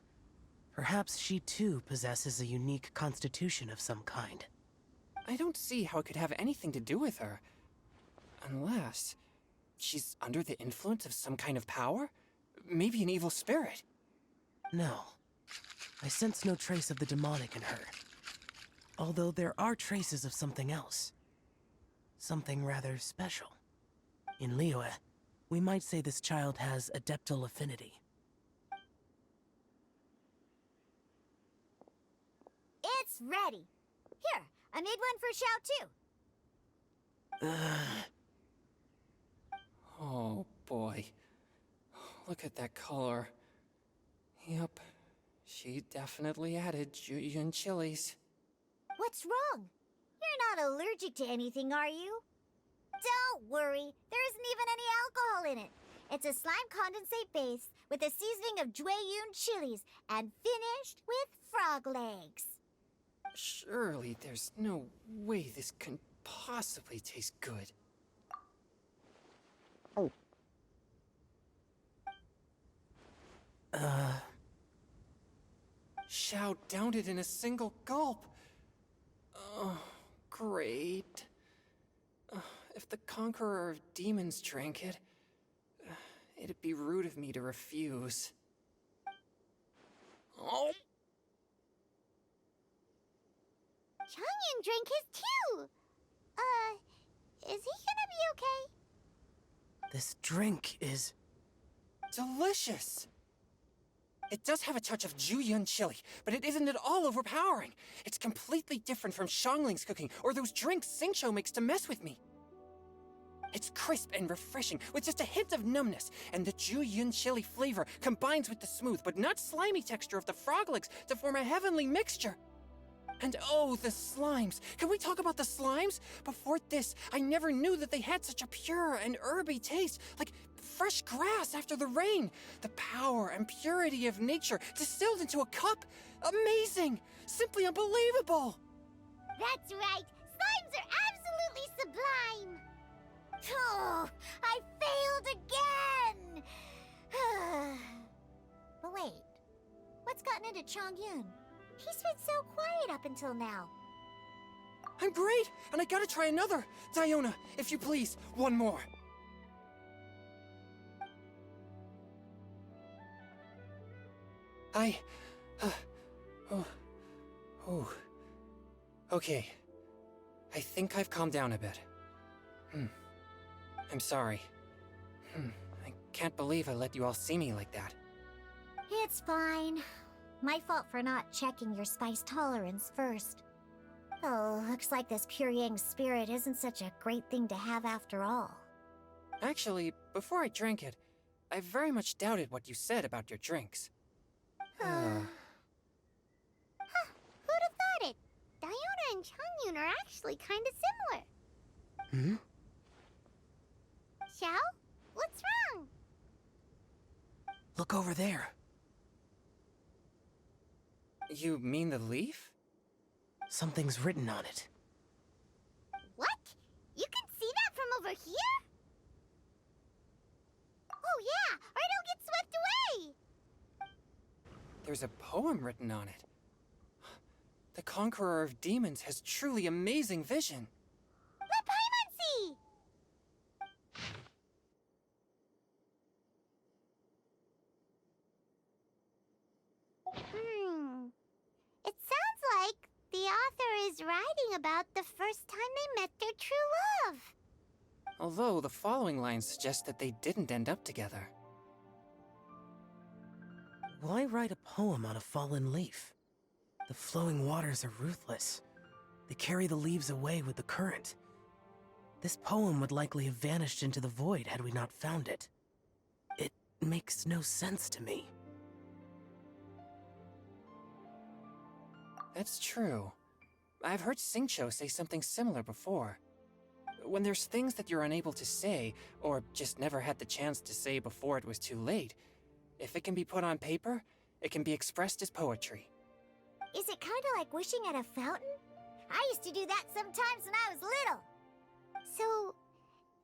perhaps she too possesses a unique constitution of some kind. I don't see how it could have anything to do with her. Unless she's under the influence of some kind of power? Maybe an evil spirit. No. I sense no trace of the demonic in her. Although there are traces of something else. Something rather special. In Liyue, we might say this child has adeptal affinity. It's ready. Here, I made one for Xiao too. Oh boy. Look at that color. Yep. She definitely added Jueyun chilies. What's wrong? You're not allergic to anything, are you? Don't worry, there isn't even any alcohol in it. It's a slime condensate base with a seasoning of Jueyun chilies and finished with frog legs. Surely there's no way this can possibly taste good. Xiao downed it in a single gulp. Oh, great. If the Conqueror of Demons drank it, it'd be rude of me to refuse. Oh. Chongyun drank his too. Is he gonna be okay? This drink is... delicious! It does have a touch of Jueyun chili, but it isn't at all overpowering. It's completely different from Xiangling's cooking or those drinks Xingqi makes to mess with me. It's crisp and refreshing, with just a hint of numbness, and the Jueyun chili flavor combines with the smooth but not slimy texture of the frog legs to form a heavenly mixture. And oh, the slimes! Can we talk about the slimes? Before this, I never knew that they had such a pure and herby taste, like fresh grass after the rain. The power and purity of nature distilled into a cup. Amazing! Simply unbelievable! That's right. Slimes are absolutely sublime. Oh, I failed again. But wait, what's gotten into Chongyun? He's been so quiet up until now. I'm great, and I gotta try another. Diona, if you please, one more. Okay. I think I've calmed down a bit. I'm sorry. I can't believe I let you all see me like that. It's fine. My fault for not checking your spice tolerance first. Oh, looks like this pure yang spirit isn't such a great thing to have after all. Actually, before I drank it, I very much doubted what you said about your drinks. Who'd have thought it? Chongyun are actually kind of similar. Hmm? Xiao, what's wrong? Look over there. You mean the leaf? Something's written on it. What? You can see that from over here? Oh yeah, or it'll get swept away! There's a poem written on it. The Conqueror of Demons has truly amazing vision. Let Paimon see! It sounds like the author is writing about the first time they met their true love. Although the following lines suggest that they didn't end up together. Why write a poem on a fallen leaf? The flowing waters are ruthless. They carry the leaves away with the current. This poem would likely have vanished into the void had we not found it. It makes no sense to me. That's true. I've heard Xingqiu say something similar before. When there's things that you're unable to say, or just never had the chance to say before it was too late, if it can be put on paper, it can be expressed as poetry. Is it kind of like wishing at a fountain? I used to do that sometimes when I was little. So,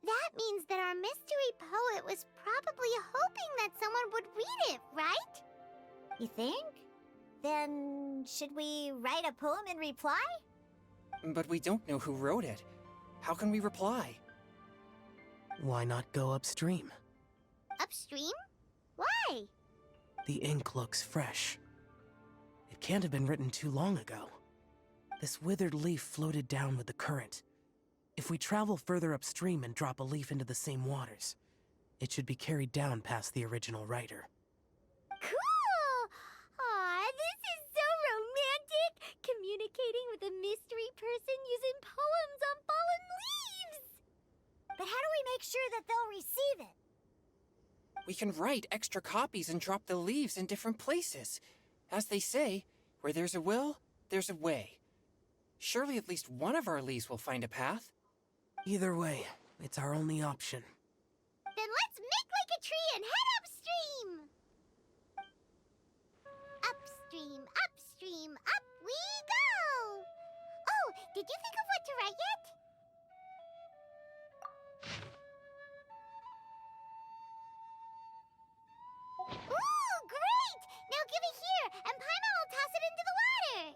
that means that our mystery poet was probably hoping that someone would read it, right? You think? Then, should we write a poem in reply? But we don't know who wrote it. How can we reply? Why not go upstream? Upstream? Why? The ink looks fresh. It can't have been written too long ago. This withered leaf floated down with the current. If we travel further upstream and drop a leaf into the same waters, it should be carried down past the original writer. Cool! Aw, this is so romantic! Communicating with a mystery person using poems on fallen leaves! But how do we make sure that they'll receive it? We can write extra copies and drop the leaves in different places. As they say, where there's a will, there's a way. Surely at least one of our leaves will find a path. Either way, it's our only option. Then let's make like a tree and head upstream! Upstream, upstream, up we go! Oh, did you think of what to write yet? Ooh, great! Now give it here, and Paimon will toss it into the water!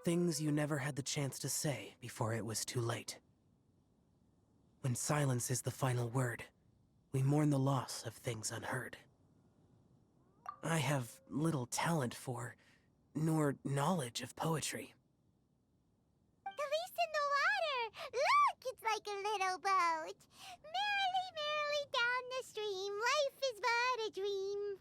Things you never had the chance to say before it was too late. When silence is the final word, we mourn the loss of things unheard. I have little talent for, nor knowledge of poetry. The leaf's in the water! Look, it's like a little boat! Merrily, merrily down the stream, life is but a dream.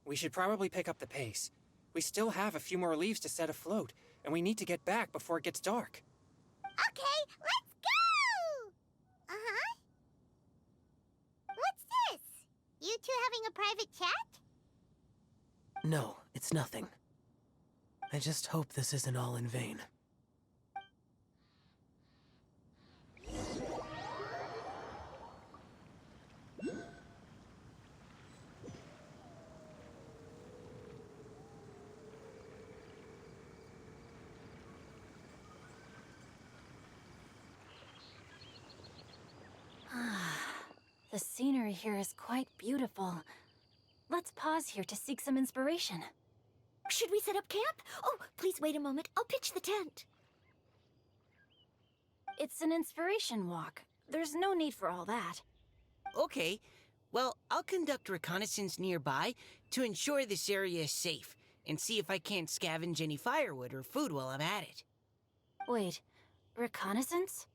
We should probably pick up the pace. We still have a few more leaves to set afloat, and we need to get back before it gets dark. Okay, let's go! Uh-huh. What's this? You two having a private chat? No, it's nothing. I just hope this isn't all in vain. The scenery here is quite beautiful. Let's pause here to seek some inspiration. Should we set up camp? Oh, please wait a moment. I'll pitch the tent. It's an inspiration walk. There's no need for all that. Okay, well, I'll conduct reconnaissance nearby to ensure this area is safe and see if I can't scavenge any firewood or food while I'm at it. Wait, reconnaissance?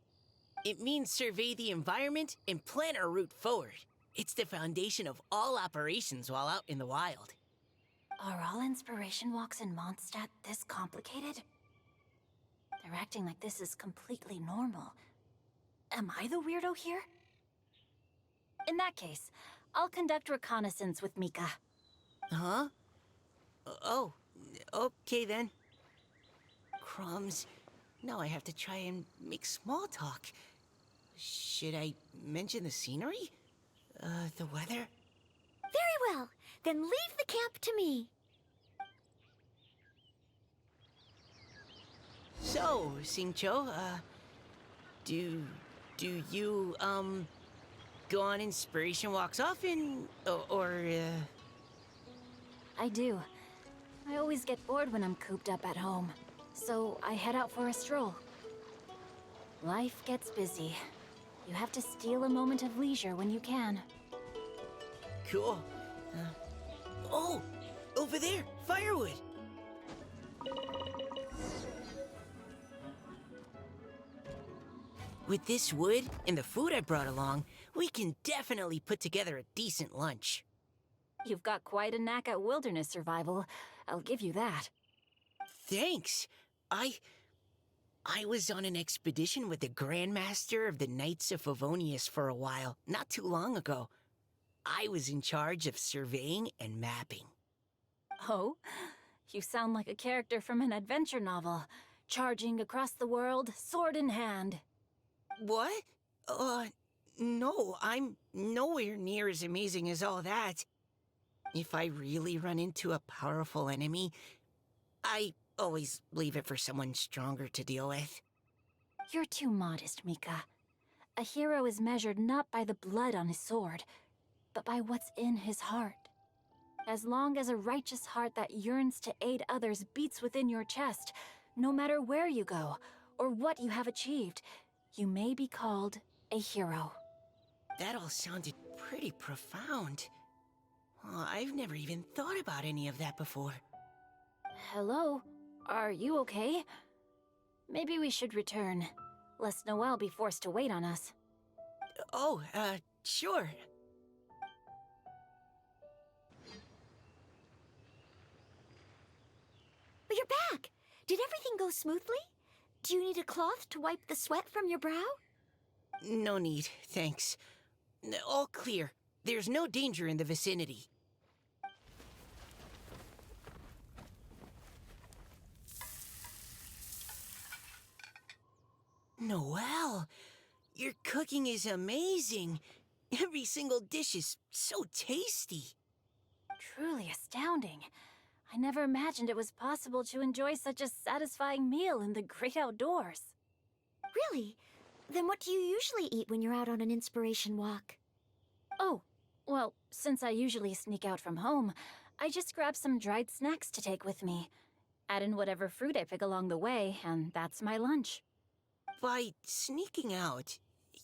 It means survey the environment and plan our route forward. It's the foundation of all operations while out in the wild. Are all inspiration walks in Mondstadt this complicated? They're acting like this is completely normal. Am I the weirdo here? In that case, I'll conduct reconnaissance with Mika. Huh? Oh, okay then. Crumbs. Now I have to try and make small talk. Should I mention the scenery? The weather? Very well. Then leave the camp to me. So, Xingqiu, do you, go on inspiration walks often? I do. I always get bored when I'm cooped up at home, so I head out for a stroll. Life gets busy. You have to steal a moment of leisure when you can. Cool. Oh! Over there! Firewood! With this wood and the food I brought along, we can definitely put together a decent lunch. You've got quite a knack at wilderness survival. I'll give you that. Thanks. I was on an expedition with the Grandmaster of the Knights of Favonius for a while, not too long ago. I was in charge of surveying and mapping. Oh? You sound like a character from an adventure novel. Charging across the world, sword in hand. What? No, I'm nowhere near as amazing as all that. If I really run into a powerful enemy, I always leave it for someone stronger to deal with. You're too modest, Mika. A hero is measured not by the blood on his sword, but by what's in his heart. As long as a righteous heart that yearns to aid others beats within your chest, no matter where you go or what you have achieved, you may be called a hero. That all sounded pretty profound. I've never even thought about any of that before. Hello? Are you okay? Maybe we should return, lest Noelle be forced to wait on us. Oh, sure. But you're back. Did everything go smoothly? Do you need a cloth to wipe the sweat from your brow? No need, thanks. All clear. There's no danger in the vicinity. Noelle, your cooking is amazing. Every single dish is so tasty. Truly astounding. I never imagined it was possible to enjoy such a satisfying meal in the great outdoors. Really? Then what do you usually eat when you're out on an inspiration walk? Oh, well, since I usually sneak out from home, I just grab some dried snacks to take with me. Add in whatever fruit I pick along the way, and that's my lunch. By sneaking out,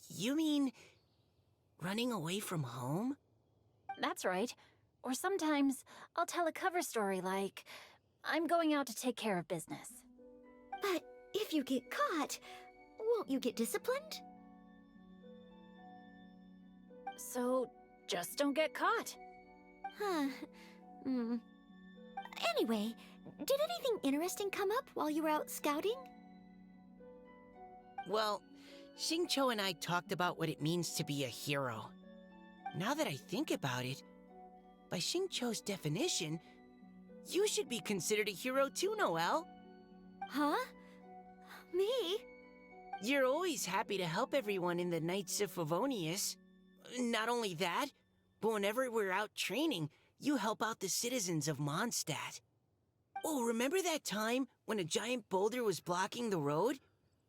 you mean running away from home? That's right. Or sometimes I'll tell a cover story like, I'm going out to take care of business. But if you get caught, won't you get disciplined? So, just don't get caught. Huh. Anyway, did anything interesting come up while you were out scouting? Well, Xingqiu and I talked about what it means to be a hero. Now that I think about it, by Xingqiu's definition, you should be considered a hero too, Noelle. Huh? Me? You're always happy to help everyone in the Knights of Favonius. Not only that, but whenever we're out training, you help out the citizens of Mondstadt. Oh, remember that time when a giant boulder was blocking the road?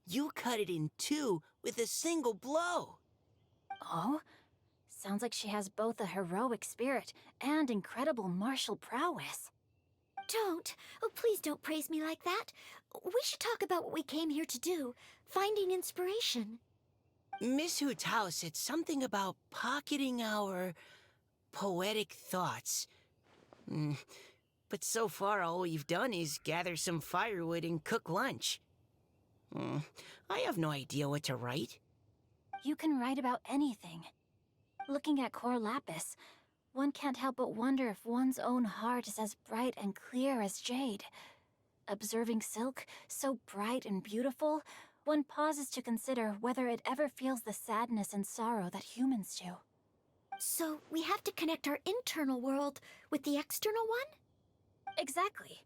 You cut it in two with a single blow. Oh? Sounds like she has both a heroic spirit and incredible martial prowess. Don't. Oh, please don't praise me like that. We should talk about what we came here to do, finding inspiration. Miss Hu Tao said something about pocketing our poetic thoughts. But so far all we've done is gather some firewood and cook lunch. I have no idea what to write. You can write about anything. Looking at Cor Lapis, one can't help but wonder if one's own heart is as bright and clear as jade. Observing silk, so bright and beautiful, one pauses to consider whether it ever feels the sadness and sorrow that humans do. So we have to connect our internal world with the external one? Exactly.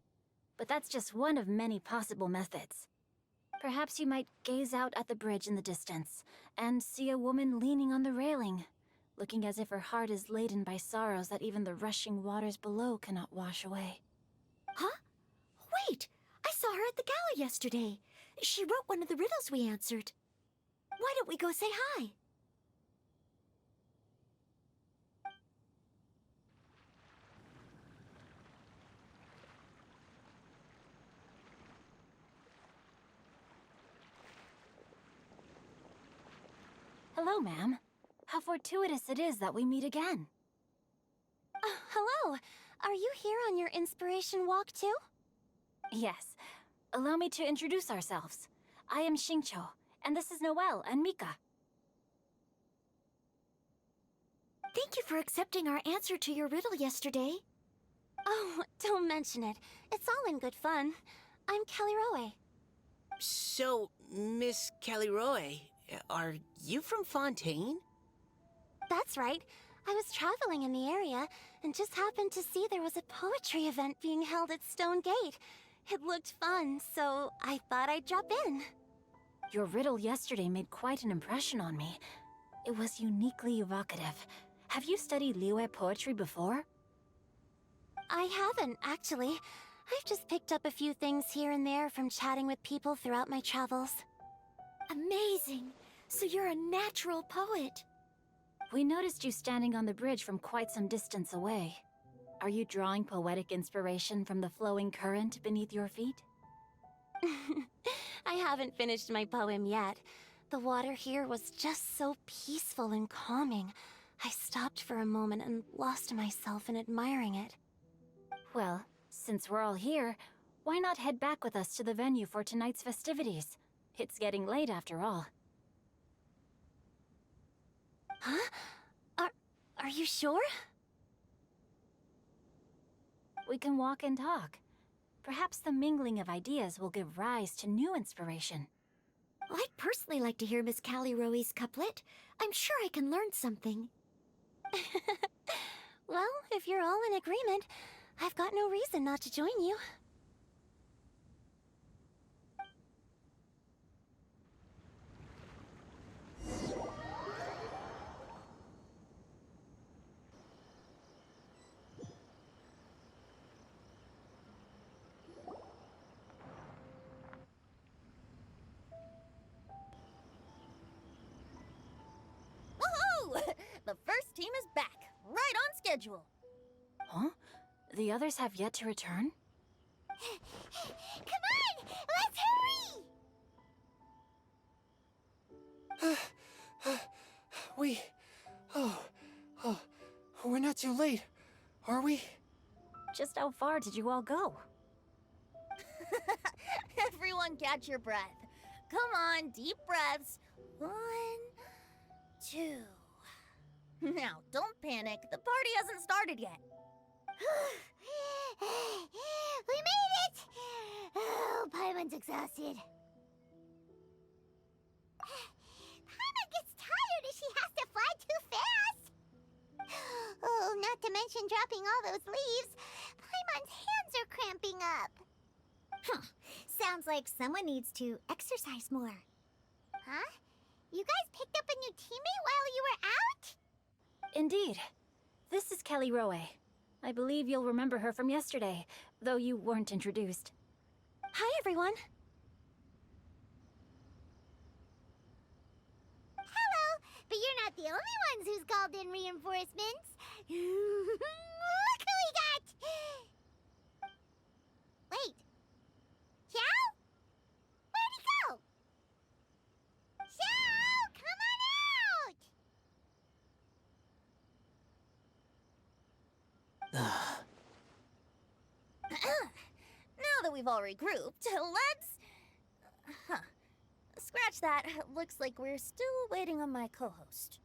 But that's just one of many possible methods. Perhaps you might gaze out at the bridge in the distance and see a woman leaning on the railing, looking as if her heart is laden by sorrows that even the rushing waters below cannot wash away. Huh? Wait! I saw her at the gala yesterday. She wrote one of the riddles we answered. Why don't we go say hi? Hello, ma'am. How fortuitous it is that we meet again. Hello. Are you here on your inspiration walk too? Yes. Allow me to introduce ourselves. I am Xingqi, and this is Noelle and Mika. Thank you for accepting our answer to your riddle yesterday. Oh, don't mention it. It's all in good fun. I'm Caliroe. So, Miss Caliroe, are you from Fontaine? That's right. I was traveling in the area and just happened to see there was a poetry event being held at Stone Gate. It looked fun, so I thought I'd drop in. Your riddle yesterday made quite an impression on me. It was uniquely evocative. Have you studied Liyue poetry before? I haven't, actually. I've just picked up a few things here and there from chatting with people throughout my travels. Amazing! So you're a natural poet. We noticed you standing on the bridge from quite some distance away. Are you drawing poetic inspiration from the flowing current beneath your feet? I haven't finished my poem yet. The water here was just so peaceful and calming. I stopped for a moment and lost myself in admiring it. Well, since we're all here, why not head back with us to the venue for tonight's festivities? It's getting late after all. Huh? Are you sure? We can walk and talk. Perhaps the mingling of ideas will give rise to new inspiration. I'd personally like to hear Miss Caliroe's couplet. I'm sure I can learn something. Well, if you're all in agreement, I've got no reason not to join you. Woohoo! The first team is back, right on schedule. Huh? The others have yet to return? Come on! Let's hurry! We're not too late, are we? Just how far did you all go? Everyone catch your breath. Come on, deep breaths. 1, 2. Now, don't panic. The party hasn't started yet. We made it! Oh, Paimon's exhausted. Paimon gets tired if she has to fly too fast. Oh, not to mention dropping all those leaves. Paimon's hands are cramping up. Sounds like someone needs to exercise more. Huh? You guys picked up a new teammate while you were out? Indeed. This is Caliroe. I believe you'll remember her from yesterday, though you weren't introduced. Hi, everyone. Hello, but you're not the only ones who's called in reinforcements. Look who we got! Wait. Xiao? Where'd he go? Xiao, come on out! Now that we've all regrouped, let's... Scratch that. Looks like we're still waiting on my co-host.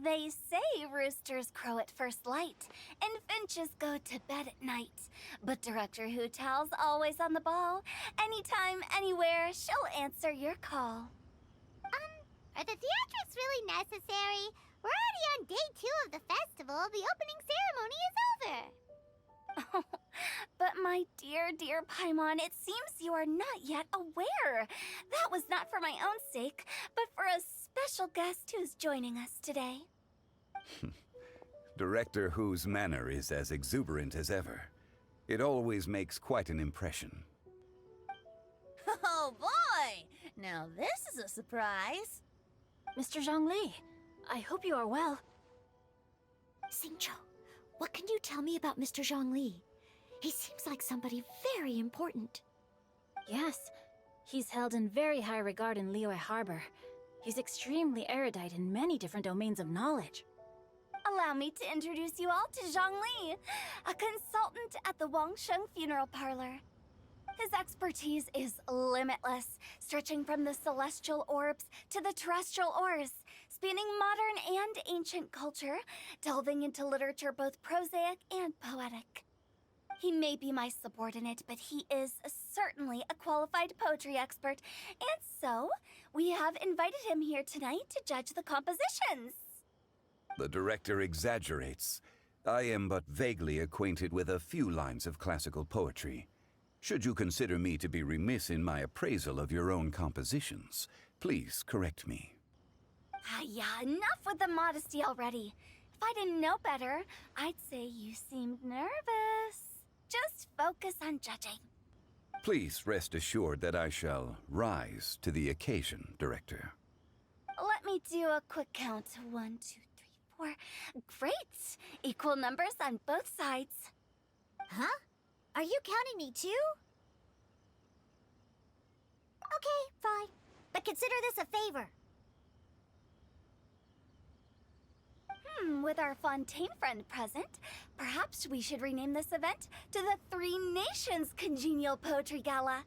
They say roosters crow at first light, and finches go to bed at night. But Director Hu Tao's always on the ball. Anytime, anywhere, she'll answer your call. Are the theatrics really necessary? We're already on day 2 of the festival. The opening ceremony is over. But my dear, dear Paimon, it seems you are not yet aware. That was not for my own sake, but for a special guest who's joining us today. Director Hu's manner is as exuberant as ever. It always makes quite an impression. Oh boy! Now this is a surprise. Mr. Zhongli, I hope you are well. Xingqiu, what can you tell me about Mr. Zhongli? He seems like somebody very important. Yes, he's held in very high regard in Liyue Harbor. He's extremely erudite in many different domains of knowledge. Allow me to introduce you all to Zhongli, a consultant at the Wangsheng Funeral Parlor. His expertise is limitless, stretching from the celestial orbs to the terrestrial ores, spanning modern and ancient culture, delving into literature both prosaic and poetic. He may be my subordinate, but he is certainly a qualified poetry expert, and so we have invited him here tonight to judge the compositions. The director exaggerates. I am but vaguely acquainted with a few lines of classical poetry. Should you consider me to be remiss in my appraisal of your own compositions, please correct me. Yeah, enough with the modesty already. If I didn't know better, I'd say you seemed nervous. Just focus on judging. Please rest assured that I shall rise to the occasion, Director. Let me do a quick count. 1, 2, 3, 4. Great! Equal numbers on both sides. Huh? Are you counting me too? Okay, fine. But consider this a favor. With our Fontaine friend present, perhaps we should rename this event to the Three Nations Congenial Poetry Gala.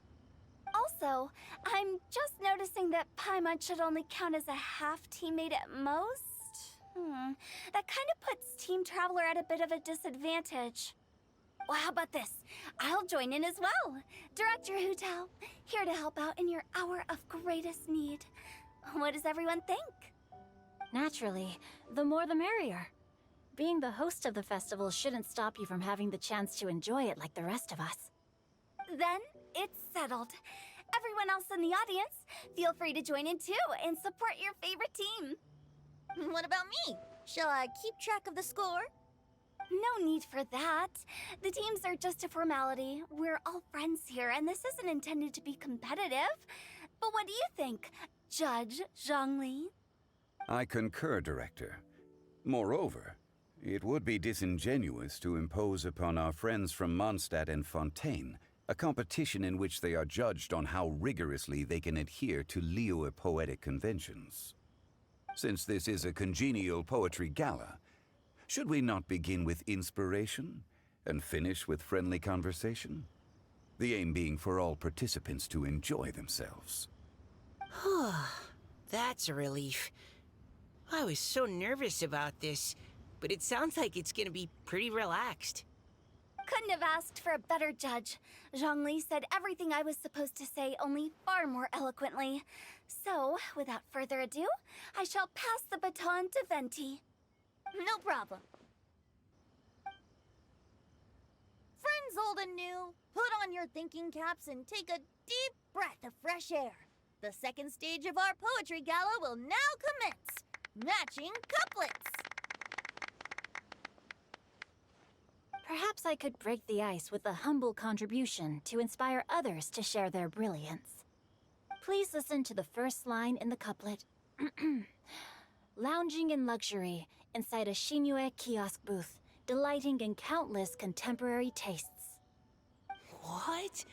Also, I'm just noticing that Paimon should only count as a half teammate at most. That kind of puts Team Traveler at a bit of a disadvantage. Well, how about this? I'll join in as well. Director Hu Tao, here to help out in your hour of greatest need. What does everyone think? Naturally, the more the merrier. Being the host of the festival shouldn't stop you from having the chance to enjoy it like the rest of us. Then it's settled. Everyone else in the audience, feel free to join in too and support your favorite team. What about me? Shall I keep track of the score? No need for that. The teams are just a formality. We're all friends here, and this isn't intended to be competitive. But what do you think, Judge Zhongli? I concur, Director. Moreover, it would be disingenuous to impose upon our friends from Mondstadt and Fontaine a competition in which they are judged on how rigorously they can adhere to Liyue poetic conventions. Since this is a congenial poetry gala, should we not begin with inspiration and finish with friendly conversation? The aim being for all participants to enjoy themselves. That's a relief. I was so nervous about this, but it sounds like it's gonna be pretty relaxed. Couldn't have asked for a better judge. Zhongli said everything I was supposed to say, only far more eloquently. So, without further ado, I shall pass the baton to Venti. No problem. Friends old and new, put on your thinking caps and take a deep breath of fresh air. The second stage of our poetry gala will now commence. Matching couplets. Perhaps I could break the ice with a humble contribution to inspire others to share their brilliance. Please listen to the first line in the couplet. Lounging in luxury inside a Xingqui kiosk booth, delighting in countless contemporary tastes. What?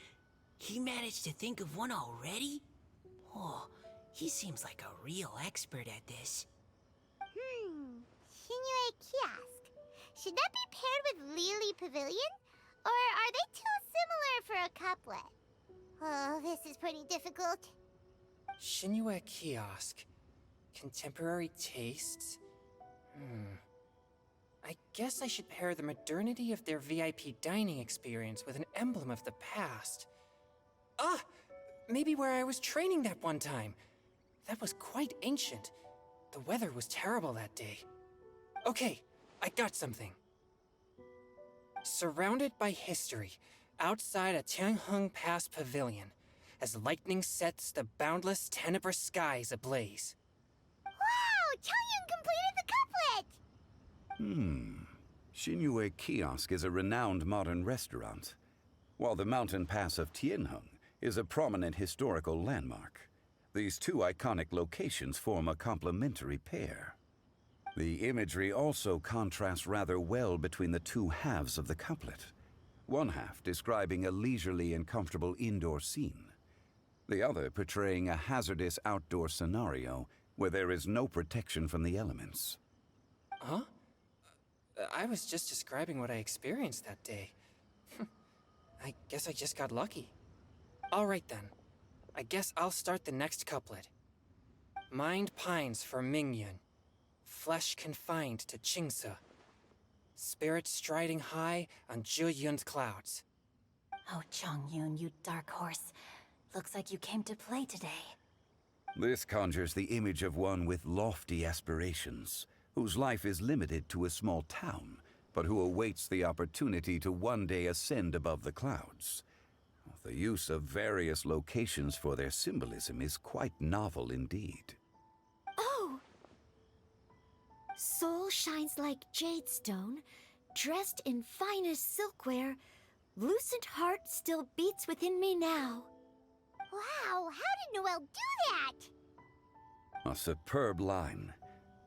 He managed to think of one already? Oh, he seems like a real expert at this. Xingqui Kiosk. Should that be paired with Lily Pavilion? Or are they too similar for a couplet? Oh, this is pretty I guess I should pair the modernity of their VIP dining experience with an emblem of the past. Ah! Maybe where I was training that one time. That was quite ancient. The weather was terrible that day. Okay, I got something. Surrounded by history, outside a Tianheng Pass pavilion, as lightning sets the boundless tenebrous skies ablaze. Wow! Chongyun completed the couplet! Xinqui Kiosk is a renowned modern restaurant, while the mountain pass of Tianheng is a prominent historical landmark. These two iconic locations form a complementary pair. The imagery also contrasts rather well between the two halves of the couplet. One half describing a leisurely and comfortable indoor scene, the other portraying a hazardous outdoor scenario where there is no protection from the elements. Huh? I was just describing what I experienced that day. I guess I just got lucky. Alright then. I guess I'll start the next couplet. Mind pines for Mingyun. Flesh confined to Qingce. Spirit striding high on Zheyun's clouds. Oh, Chongyun, you dark horse. Looks like you came to play today. This conjures the image of one with lofty aspirations, whose life is limited to a small town, but who awaits the opportunity to one day ascend above the clouds. The use of various locations for their symbolism is quite novel indeed. Oh! Soul shines like jadestone, dressed in finest silkware. Lucent heart still beats within me now. Wow, how did Noelle do that? A superb line.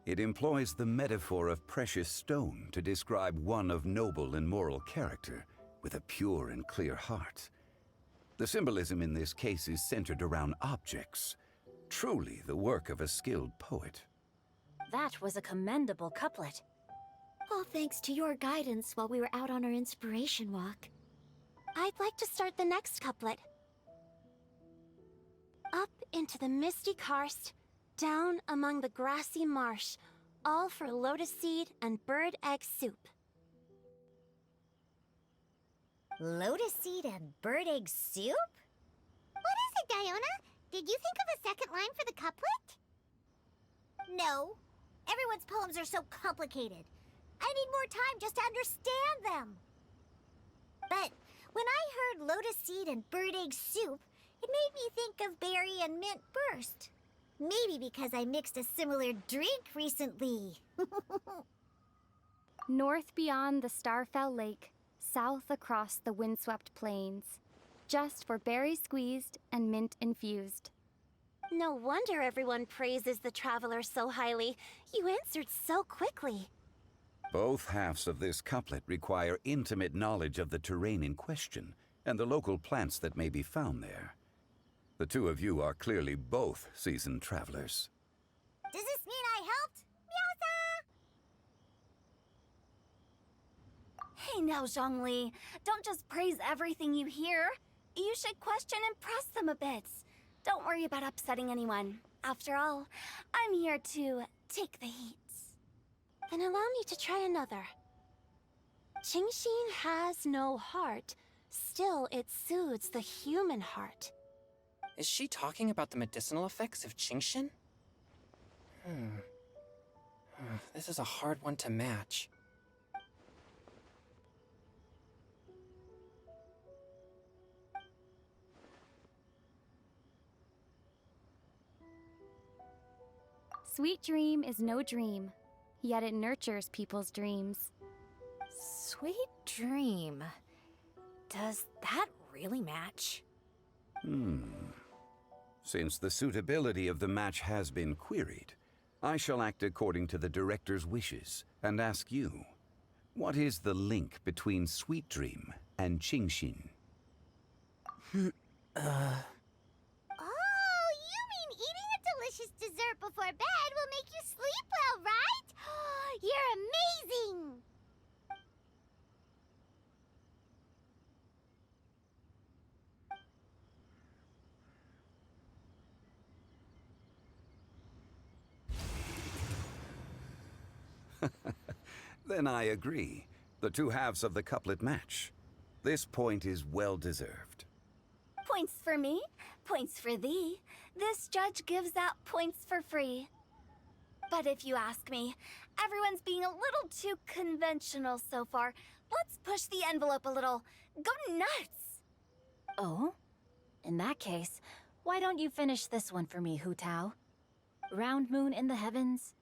It employs the metaphor of precious stone to describe one of noble and moral character, with a pure and clear heart. The symbolism in this case is centered around objects, truly the work of a skilled poet. That was a commendable couplet. All thanks to your guidance while we were out on our inspiration walk. I'd like to start the next couplet. Up into the misty karst, down among the grassy marsh, all for lotus seed and bird egg soup. Lotus seed and bird egg soup? What is it, Diona? Did you think of a second line for the couplet? No. Everyone's poems are so complicated. I need more time just to understand them. But when I heard lotus seed and bird egg soup, it made me think of berry and mint burst. Maybe because I mixed a similar drink recently. North beyond the Starfell Lake, south across the windswept plains, just for berry squeezed and mint infused. No wonder everyone praises the traveler so highly. You answered so quickly. Both halves of this couplet require intimate knowledge of the terrain in question and the local plants that may be found there. The two of you are clearly both seasoned travelers. Does this mean I helped? Meowsa! Hey now, Zhongli. Don't just praise everything you hear. You should question and press them a bit. Don't worry about upsetting anyone. After all, I'm here to take the heat. Then allow me to try another. Qingxin has no heart. Still, it soothes the human heart. Is she talking about the medicinal effects of Qingxin? This is a hard one to match. Sweet dream is no dream, yet it nurtures people's dreams. Sweet dream. Does that really match? Since the suitability of the match has been queried, I shall act according to the director's wishes and ask you, what is the link between Sweet Dream and Qingxin? Oh, you mean eating a delicious dessert before bed will make you sleep well, right? You're amazing! Then I agree. The two halves of the couplet match. This point is well deserved. Points for me, points for thee. This judge gives out points for free. But if you ask me, everyone's being a little too conventional so far. Let's push the envelope a little. Go nuts! Oh? In that case, why don't you finish this one for me, Hu Tao? Round moon in the heavens,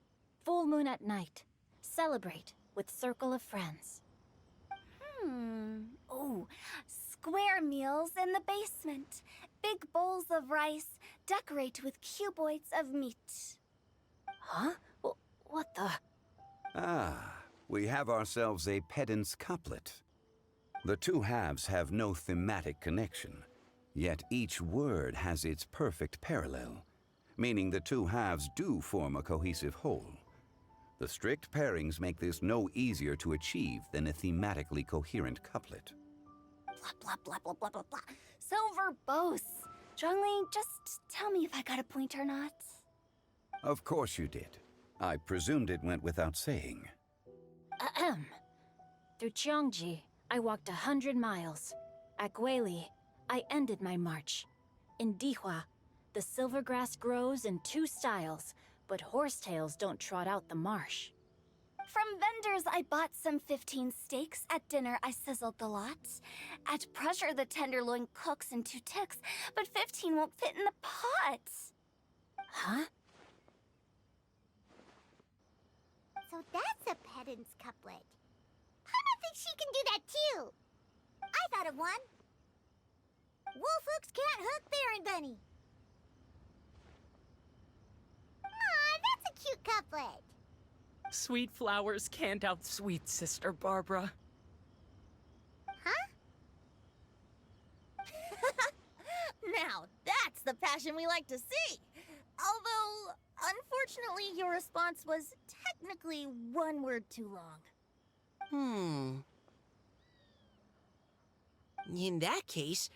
full moon at night. Celebrate with circle of friends. Oh, square meals in the basement. Big bowls of rice, decorate with cuboids of meat. Huh? What the? Ah, we have ourselves a pedant's couplet. The two halves have no thematic connection, yet each word has its perfect parallel, meaning the two halves do form a cohesive whole. The strict pairings make this no easier to achieve than a thematically coherent couplet. Blah, blah, blah, blah, blah, blah, blah. So verbose. Zhongli, just tell me if I got a point or not. Of course you did. I presumed it went without saying. Ahem. Through Chongji, I walked 100 miles. At Guili, I ended my march. In Dihua, the silver grass grows in 2 styles, but horsetails don't trot out the marsh. From vendors, I bought some 15 steaks. At dinner, I sizzled the lot. At pressure, the tenderloin cooks in 2 ticks, but 15 won't fit in the pot. Huh? So that's a pedant's couplet. Paimon thinks she can do that too. I thought of one. Wolf hooks can't hook Baron Benny. Aw, that's a cute couplet. Sweet flowers can't outsweet Sister Barbara. Huh? Now, that's the passion we like to see. Although, unfortunately, your response was technically 1 word too long. In that case,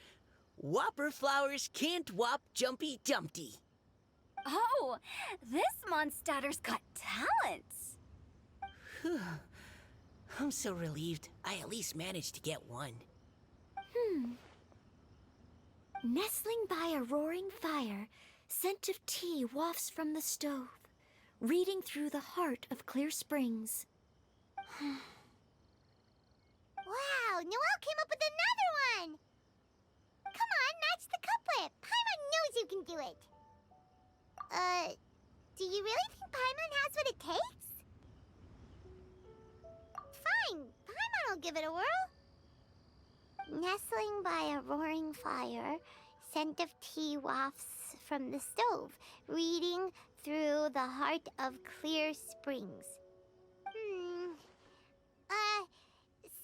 Whopper flowers can't whop Jumpy Dumpty. Oh, this Mondstadter's got talents. Whew. I'm so relieved I at least managed to get one. Nestling by a roaring fire, scent of tea wafts from the stove, reading through the heart of clear springs. Wow, Noelle came up with another one! Come on, match the couplet. Paimon knows you can do it. Do you really think Paimon has what it takes? Fine, Paimon will give it a whirl. Nestling by a roaring fire, scent of tea wafts from the stove, reading through the heart of clear springs.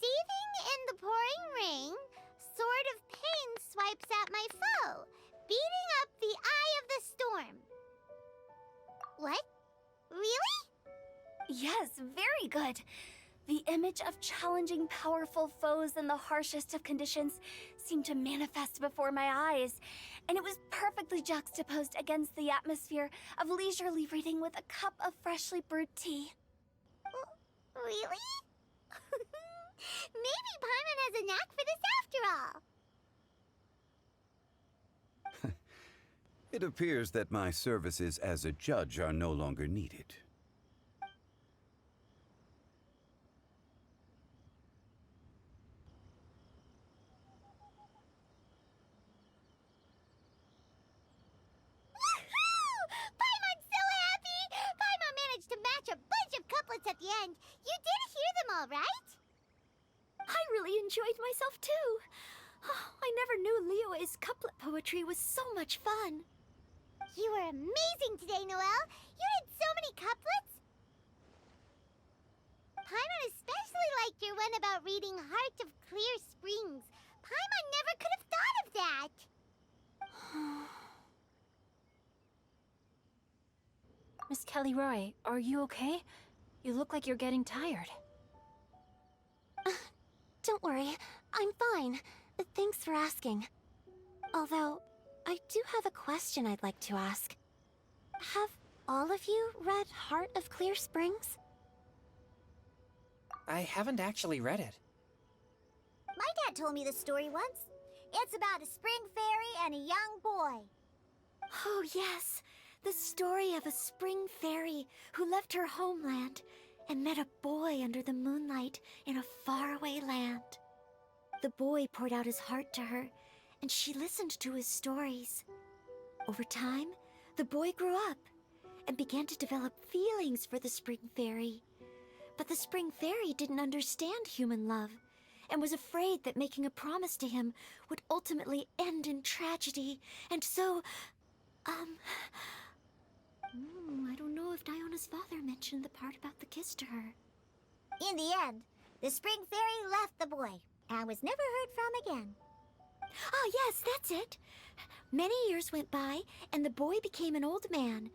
Seething in the pouring rain, sword of pain swipes at my foe, beating up the eye of the storm. What? Really? Yes, very good. The image of challenging powerful foes in the harshest of conditions seemed to manifest before my eyes, and it was perfectly juxtaposed against the atmosphere of leisurely reading with a cup of freshly brewed tea. Really? Maybe Paimon has a knack for this after all. It appears that my services as a judge are no longer needed. Paimon's so happy! Paimon managed to match a bunch of couplets at the end. You did hear them all, right? I really enjoyed myself too. I never knew Liyue's couplet poetry was so much fun. You were amazing today, Noelle. You did so many couplets. Paimon especially liked your one about reading Heart of Clear Springs. Paimon never could have thought of that. Miss Kelly Roy, are you okay? You look like you're getting tired. Don't worry, I'm fine. Thanks for asking. Although, I do have a question I'd like to ask. Have all of you read Heart of Clear Springs? I haven't actually read it. My dad told me this story once. It's about a spring fairy and a young boy. Oh, yes. The story of a spring fairy who left her homeland and met a boy under the moonlight in a faraway land. The boy poured out his heart to her, and she listened to his stories. Over time, the boy grew up and began to develop feelings for the spring fairy. But the spring fairy didn't understand human love and was afraid that making a promise to him would ultimately end in tragedy. And so, I don't know if Diona's father mentioned the part about the kiss to her. In the end, the spring fairy left the boy and was never heard from again. Oh, yes, that's it. Many years went by, and the boy became an old man,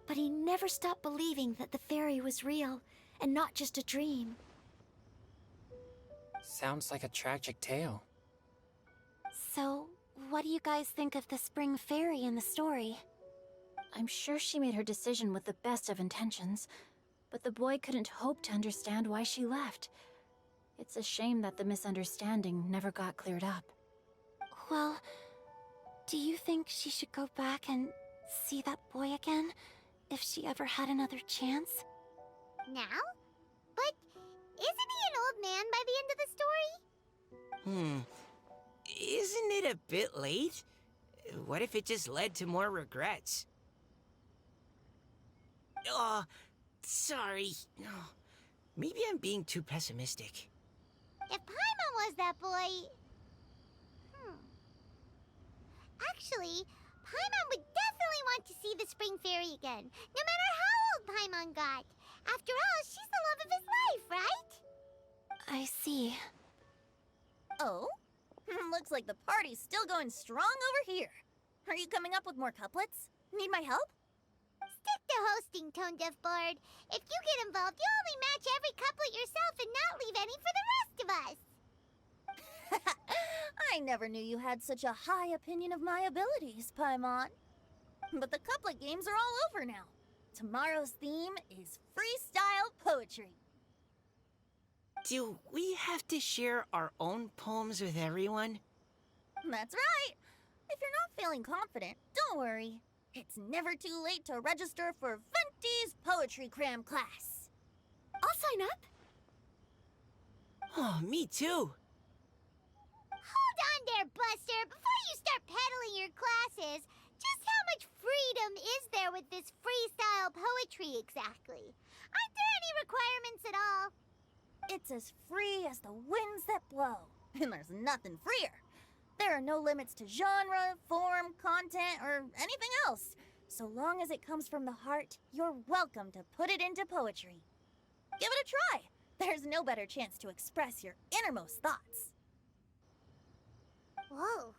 but he never stopped believing that the fairy was real and not just a dream. Sounds like a tragic tale. So, what do you guys think of the spring fairy in the story? I'm sure she made her decision with the best of intentions, but the boy couldn't hope to understand why she left. It's a shame that the misunderstanding never got cleared up. Well, do you think she should go back and see that boy again, if she ever had another chance? Now? But isn't he an old man by the end of the story? Isn't it a bit late? What if it just led to more regrets? Oh, sorry. Oh, maybe I'm being too pessimistic. If Paimon was that boy... Actually, Paimon would definitely want to see the spring fairy again, no matter how old Paimon got. After all, she's the love of his life, right? I see. Oh? Looks like the party's still going strong over here. Are you coming up with more couplets? Need my help? Stick to hosting, Tone Deaf Bard. If you get involved, you'll only match every couplet yourself and not leave any for the rest of us. I never knew you had such a high opinion of my abilities, Paimon. But the couplet games are all over now. Tomorrow's theme is freestyle poetry. Do we have to share our own poems with everyone? That's right. If you're not feeling confident, don't worry. It's never too late to register for Venti's poetry cram class. I'll sign up. Oh, me too. Hold on there, Buster. Before you start peddling your classes, just how much freedom is there with this freestyle poetry exactly? Aren't there any requirements at all? It's as free as the winds that blow, and there's nothing freer. There are no limits to genre, form, content, or anything else. So long as it comes from the heart, you're welcome to put it into poetry. Give it a try. There's no better chance to express your innermost thoughts. Whoa,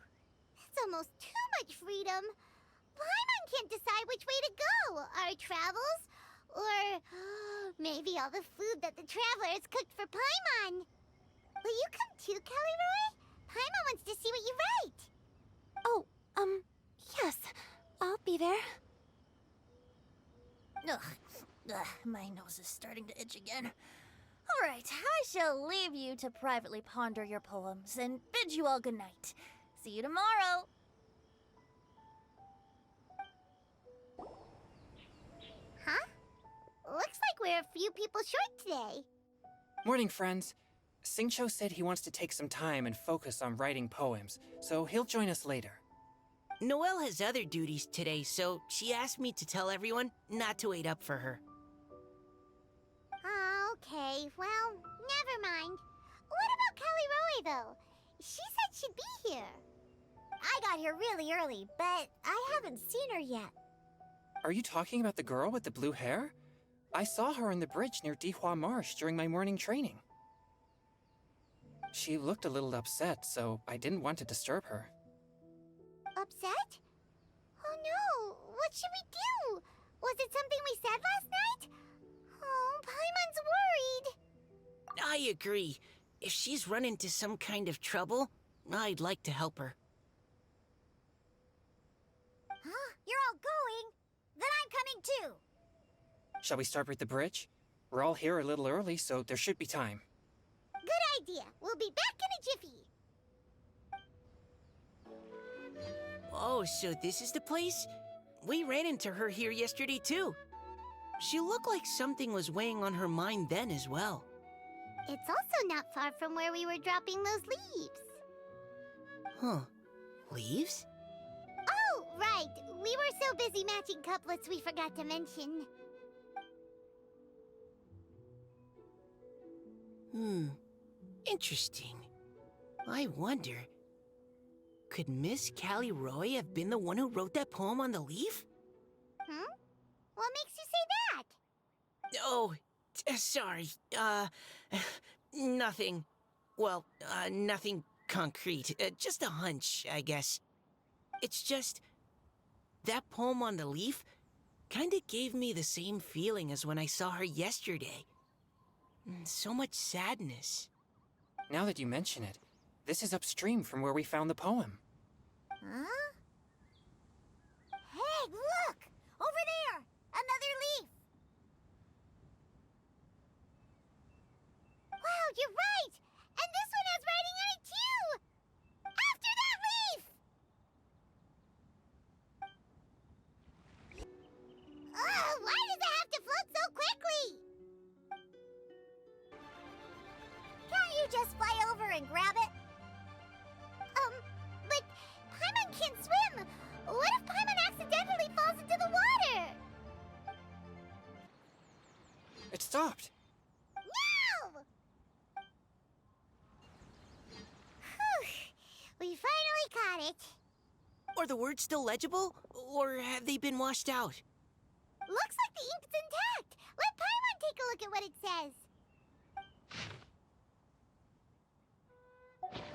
that's almost too much freedom. Paimon can't decide which way to go. Our travels? Or maybe all the food that the travelers cooked for Paimon. Will you come too, Kelly Roy? Paimon wants to see what you write. Oh, yes. I'll be there. Ugh, my nose is starting to itch again. All right, I shall leave you to privately ponder your poems and bid you all good night. See you tomorrow. Huh? Looks like we're a few people short today. Morning, friends. Xingqiu said he wants to take some time and focus on writing poems, so he'll join us later. Noelle has other duties today, so she asked me to tell everyone not to wait up for her. Okay, well, never mind. What about Kelly Roy, though? She said she'd be here. I got here really early, but I haven't seen her yet. Are you talking about the girl with the blue hair? I saw her on the bridge near Dihua Marsh during my morning training. She looked a little upset, so I didn't want to disturb her. Upset? Oh no, what should we do? Was it something we said last night? Oh, Paimon's worried. I agree. If she's run into some kind of trouble, I'd like to help her. Huh? You're all going? Then I'm coming too. Shall we start with the bridge? We're all here a little early, so there should be time. Oh, so this is the place? We ran into her here yesterday, too. She looked like something was weighing on her mind then as well. It's also not far from where we were dropping those leaves. Huh. Leaves? Oh, right. We were so busy matching couplets we forgot to mention. Interesting. I wonder, could Miss Callie Roy have been the one who wrote that poem on the leaf? What makes you say that? Oh, sorry. Nothing. Well, nothing concrete. Just a hunch, I guess. It's just, that poem on the leaf kinda gave me the same feeling as when I saw her yesterday. So much sadness. Now that you mention it, this is upstream from where we found the poem. Huh? Hey, look! Over there! Another leaf! Wow, you're right! And this one has writing on it too! After that leaf! Why does it have to float so quickly? Can't you just fly over and grab it? But Paimon can't swim! What if Paimon accidentally falls into the water? It stopped. No! Whew. We finally caught it. Are the words still legible? Or have they been washed out? Looks like the ink's intact. Let Paimon take a look at what it says.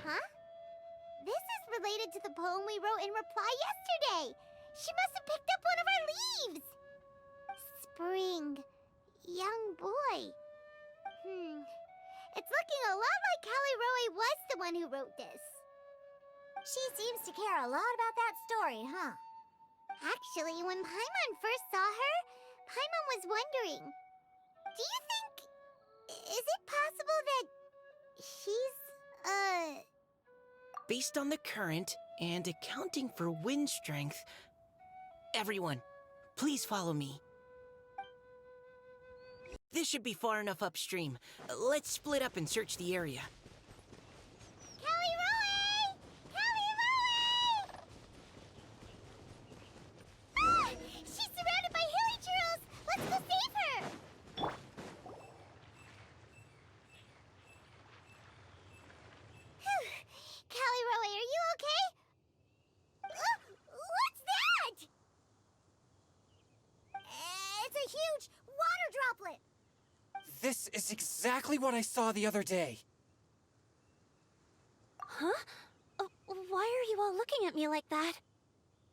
Huh? This is related to the poem we wrote in reply yesterday. She must have picked up one of our leaves. Spring. Young boy. It's looking a lot like Callie Roy was the one who wrote this. She seems to care a lot about that story, huh? Actually, when Paimon first saw her, Paimon was wondering, do you think... is it possible that she's, Based on the current and accounting for wind strength, everyone, please follow me. This should be far enough upstream. Let's split up and search the area. Callie Roy! Callie Roy! Ah! She's surrounded by hilly churros! Let's go save her! Whew. Callie Roy, are you okay? What's that? It's a huge water droplet! This is exactly what I saw the other day. Huh? Why are you all looking at me like that?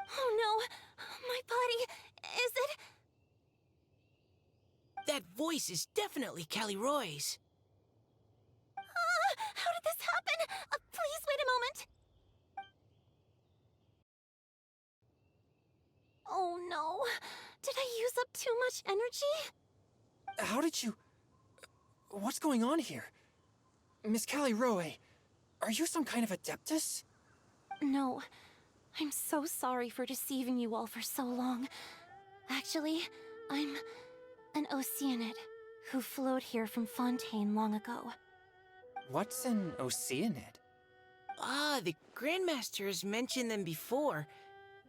Oh no! My body... is it... That voice is definitely Callie Roy's. How did this happen? Please wait a moment. Oh no. Did I use up too much energy? How did you... What's going on here? Miss Callie Roy, are you some kind of adeptus? No. I'm so sorry for deceiving you all for so long. Actually, I'm an Oceanid who flowed here from Fontaine long ago. What's an Oceanid? Ah, the Grandmaster has mentioned them before.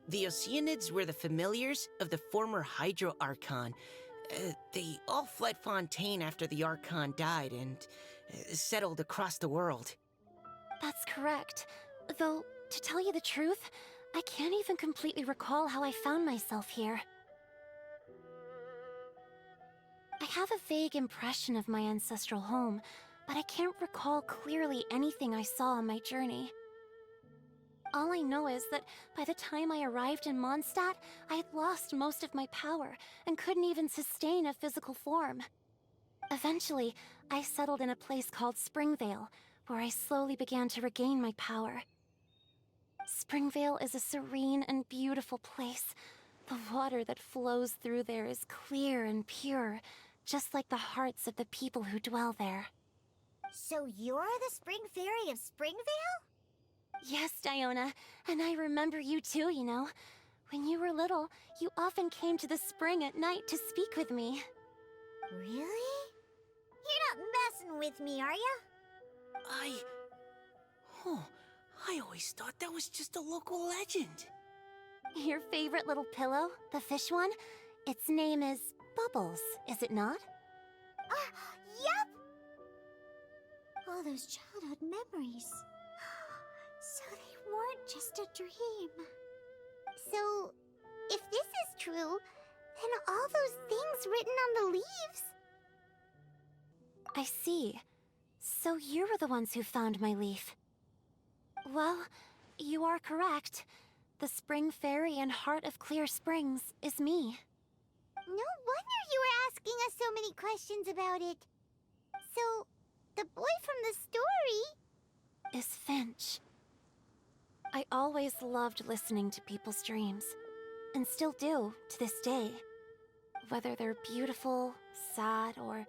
The Oceanids were the familiars of the former Hydro Archon. They all fled Fontaine after the Archon died and settled across the world. That's correct. Though, to tell you the truth, I can't even completely recall how I found myself here. I have a vague impression of my ancestral home, but I can't recall clearly anything I saw on my journey. All I know is that by the time I arrived in Mondstadt, I had lost most of my power and couldn't even sustain a physical form. Eventually, I settled in a place called Springvale, where I slowly began to regain my power. Springvale is a serene and beautiful place. The water that flows through there is clear and pure, just like the hearts of the people who dwell there. So you're the Spring Fairy of Springvale? Yes, Diona, and I remember you too, you know. When you were little, you often came to the spring at night to speak with me. Really? You're not messing with me, are ya? Oh, I always thought that was just a local legend. Your favorite little pillow, the fish one, its name is Bubbles, is it not? Yup! All those childhood memories. So they weren't just a dream. So, if this is true, then all those things written on the leaves... I see. So you were the ones who found my leaf. Well, you are correct. The Spring Fairy and Heart of Clear Springs is me. No wonder you were asking us so many questions about it. So, the boy from the story... Is Finch. I always loved listening to people's dreams, and still do to this day. Whether they're beautiful, sad, or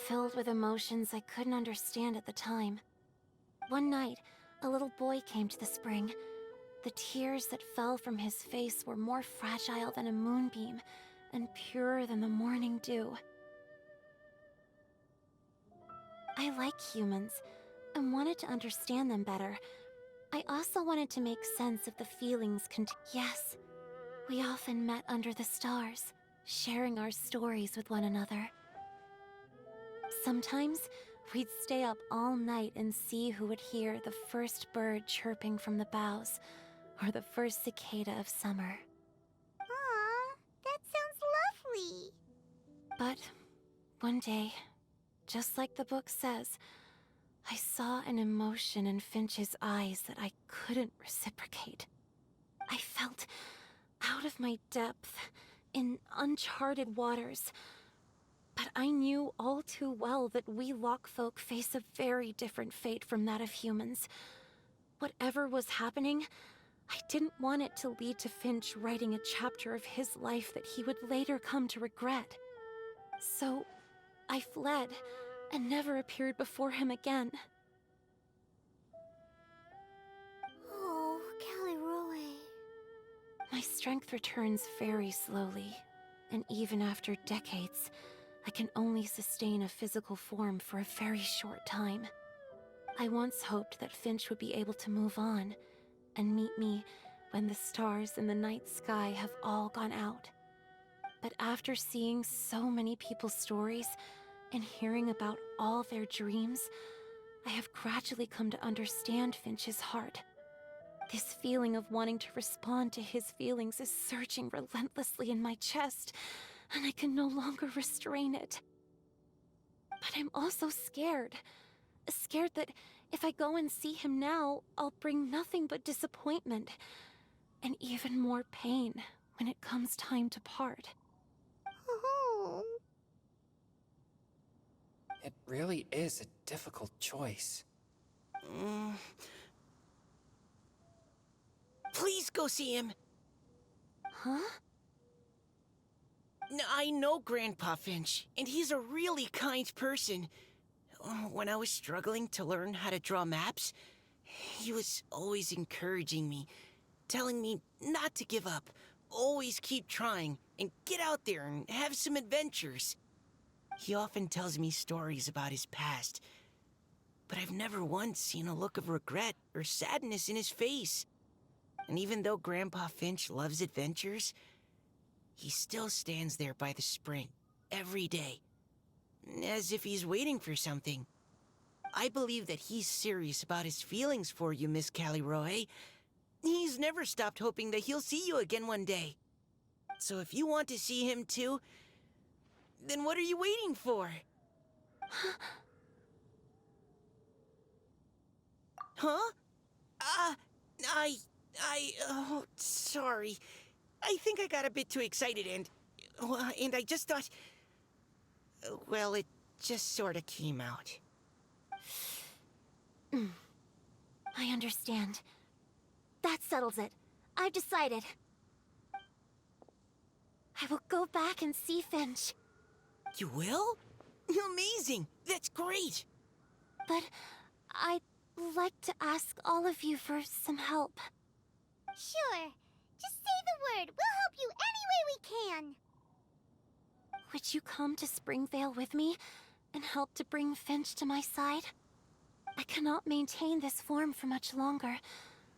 filled with emotions I couldn't understand at the time. One night, a little boy came to the spring. The tears that fell from his face were more fragile than a moonbeam, and purer than the morning dew. I like humans, and wanted to understand them better. I also wanted to make sense of the feelings Yes, we often met under the stars, sharing our stories with one another. Sometimes, we'd stay up all night and see who would hear the first bird chirping from the boughs, or the first cicada of summer. Aw, that sounds lovely. But one day, just like the book says, I saw an emotion in Finch's eyes that I couldn't reciprocate. I felt out of my depth, in uncharted waters. But I knew all too well that we Lockfolk face a very different fate from that of humans. Whatever was happening, I didn't want it to lead to Finch writing a chapter of his life that he would later come to regret. So, I fled, and never appeared before him again. Oh, Caliroe. My strength returns very slowly, and even after decades, I can only sustain a physical form for a very short time. I once hoped that Finch would be able to move on, and meet me when the stars in the night sky have all gone out. But after seeing so many people's stories, and hearing about all their dreams, I have gradually come to understand Finch's heart. This feeling of wanting to respond to his feelings is surging relentlessly in my chest, and I can no longer restrain it. But I'm also scared. Scared that if I go and see him now, I'll bring nothing but disappointment, and even more pain when it comes time to part. Oh. It really is a difficult choice. Please go see him. Huh? I know Grandpa Finch, and he's a really kind person. When I was struggling to learn how to draw maps, he was always encouraging me, telling me not to give up, always keep trying, and get out there and have some adventures. He often tells me stories about his past, but I've never once seen a look of regret or sadness in his face. And even though Grandpa Finch loves adventures, he still stands there by the spring every day, as if he's waiting for something. I believe that he's serious about his feelings for you, Miss Caliroe. He's never stopped hoping that he'll see you again one day. So if you want to see him too, then what are you waiting for? Huh? Oh, sorry. I think I got a bit too excited and I just thought... Well, it just sort of came out. I understand. That settles it. I've decided. I will go back and see Finch. You will? Amazing! That's great! But I'd like to ask all of you for some help. Sure. Just say the word. We'll help you any way we can. Would you come to Springvale with me and help to bring Finch to my side? I cannot maintain this form for much longer,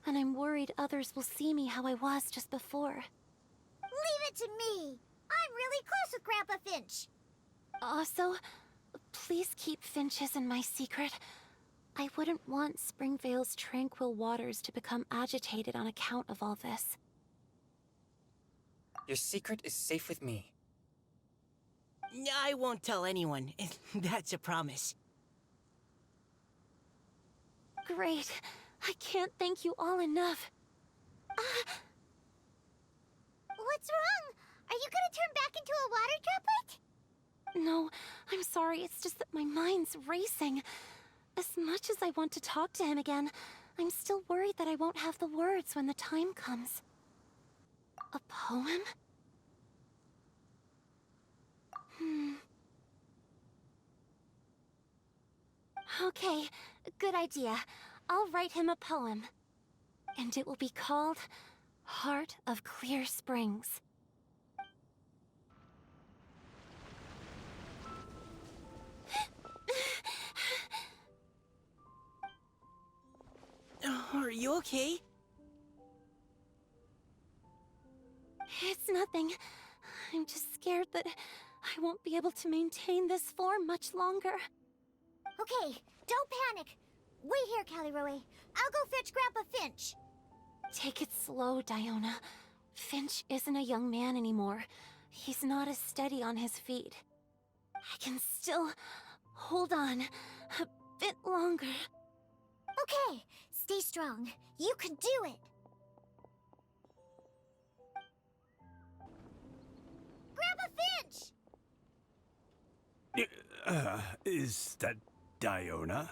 and I'm worried others will see me how I was just before. Leave it to me. I'm really close with Grandpa Finch. Also, please keep Finch's in my secret. I wouldn't want Springvale's tranquil waters to become agitated on account of all this. Your secret is safe with me. I won't tell anyone. That's a promise. Great. I can't thank you all enough. What's wrong? Are you gonna turn back into a water droplet? No, I'm sorry. It's just that my mind's racing. As much as I want to talk to him again, I'm still worried that I won't have the words when the time comes. A poem? Okay, good idea. I'll write him a poem. And it will be called Heart of Clear Springs. Are you okay? It's nothing. I'm just scared that I won't be able to maintain this form much longer. Okay, don't panic. Wait here, Caliroe. I'll go fetch Grandpa Finch. Take it slow, Diona. Finch isn't a young man anymore. He's not as steady on his feet. I can still hold on a bit longer. Okay, stay strong. You can do it. Grandpa Finch! Is that Diona?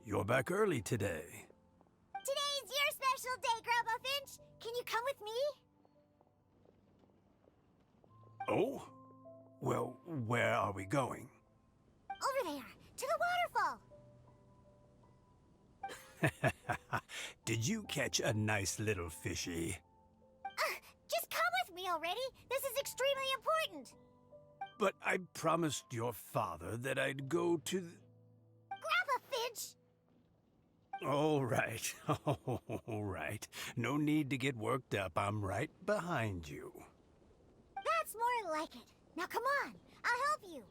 You're back early today. Today's your special day, Grandpa Finch. Can you come with me? Oh? Well, where are we going? Over there, to the waterfall. Did you catch a nice little fishy? Just come with me already. This is extremely important. But I promised your father that I'd go to Grandpa Finch! All right. All right. No need to get worked up. I'm right behind you. That's more like it. Now come on, I'll help you.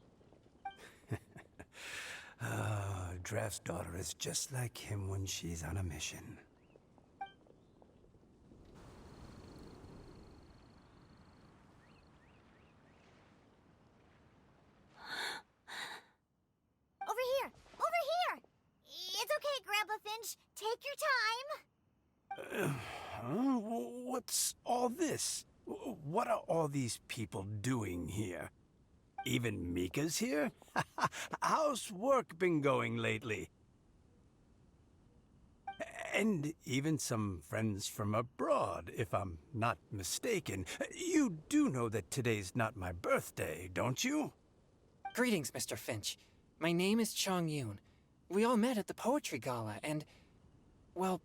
Draft's daughter is just like him when she's on a mission. Over here! Over here! It's okay, Grandpa Finch. Take your time. What's all this? What are all these people doing here? Even Mika's here? How's work been going lately? And even some friends from abroad, if I'm not mistaken. You do know that today's not my birthday, don't you? Greetings, Mr. Finch. My name is Chongyun. We all met at the poetry gala, and... well,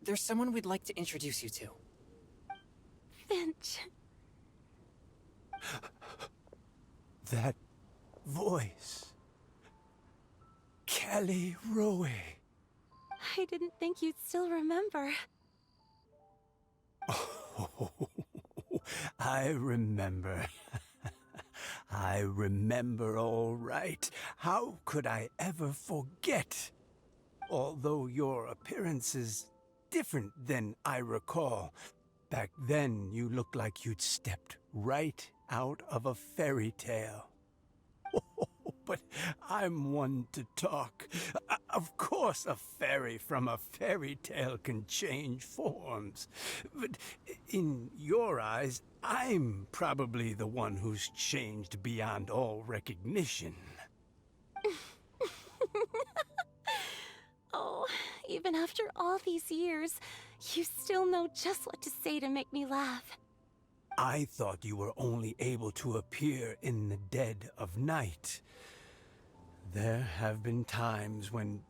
there's someone we'd like to introduce you to. Finch. That voice. Caliroe. I didn't think you'd still remember. Oh, I remember. I remember all right. How could I ever forget? Although your appearance is different than I recall. Back then, you looked like you'd stepped right out of a fairy tale. But I'm one to talk. Of course, a fairy from a fairy tale can change forms. But in your eyes, I'm probably the one who's changed beyond all recognition. Oh, even after all these years, you still know just what to say to make me laugh. I thought you were only able to appear in the dead of night. There have been times when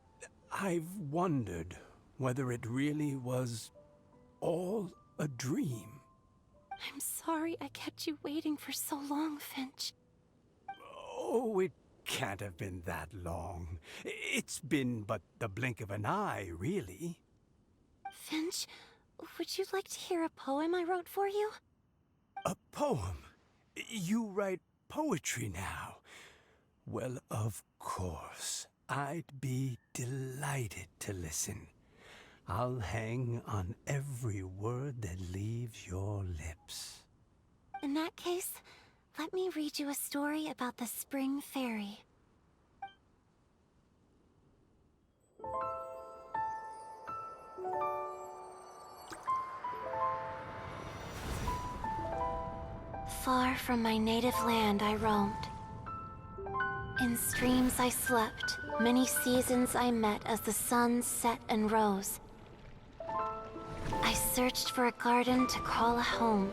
I've wondered whether it really was all a dream. I'm sorry I kept you waiting for so long, Finch. Oh, it can't have been that long. It's been but the blink of an eye, really. Finch, would you like to hear a poem I wrote for you? A poem? You write poetry now? Well, of course. I'd be delighted to listen. I'll hang on every word that leaves your lips. In that case, let me read you a story about the Spring Fairy. Far from my native land I roamed. In streams I slept, many seasons I met as the sun set and rose. I searched for a garden to call a home,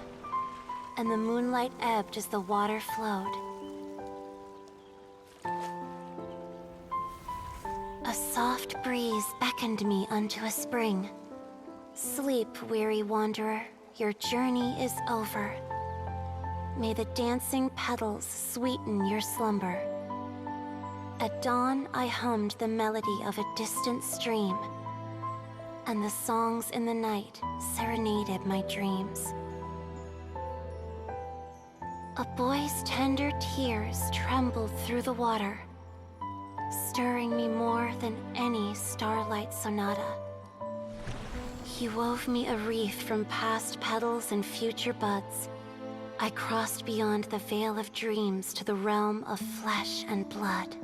and the moonlight ebbed as the water flowed. A soft breeze beckoned me unto a spring. Sleep, weary wanderer, your journey is over. May the dancing petals sweeten your slumber. At dawn, I hummed the melody of a distant stream, and the songs in the night serenaded my dreams. A boy's tender tears trembled through the water, stirring me more than any starlight sonata. He wove me a wreath from past petals and future buds. I crossed beyond the veil of dreams to the realm of flesh and blood.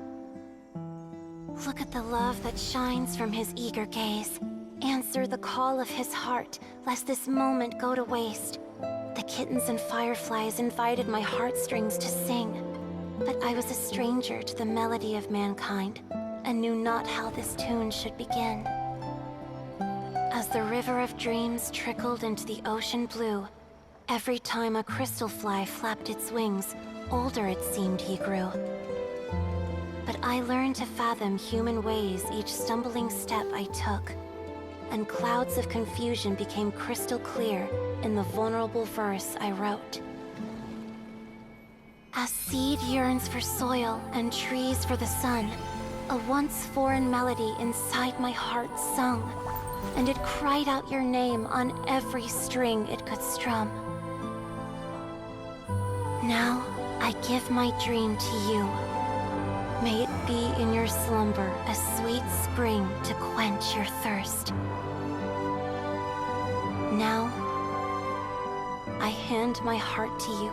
Look at the love that shines from his eager gaze. Answer the call of his heart, lest this moment go to waste. The kittens and fireflies invited my heartstrings to sing, but I was a stranger to the melody of mankind, and knew not how this tune should begin. As the river of dreams trickled into the ocean blue, every time a crystal fly flapped its wings, older it seemed he grew. But I learned to fathom human ways each stumbling step I took, and clouds of confusion became crystal clear in the vulnerable verse I wrote. As seed yearns for soil and trees for the sun, a once foreign melody inside my heart sung, and it cried out your name on every string it could strum. Now, I give my dream to you. May it be in your slumber a sweet spring to quench your thirst. Now, I hand my heart to you,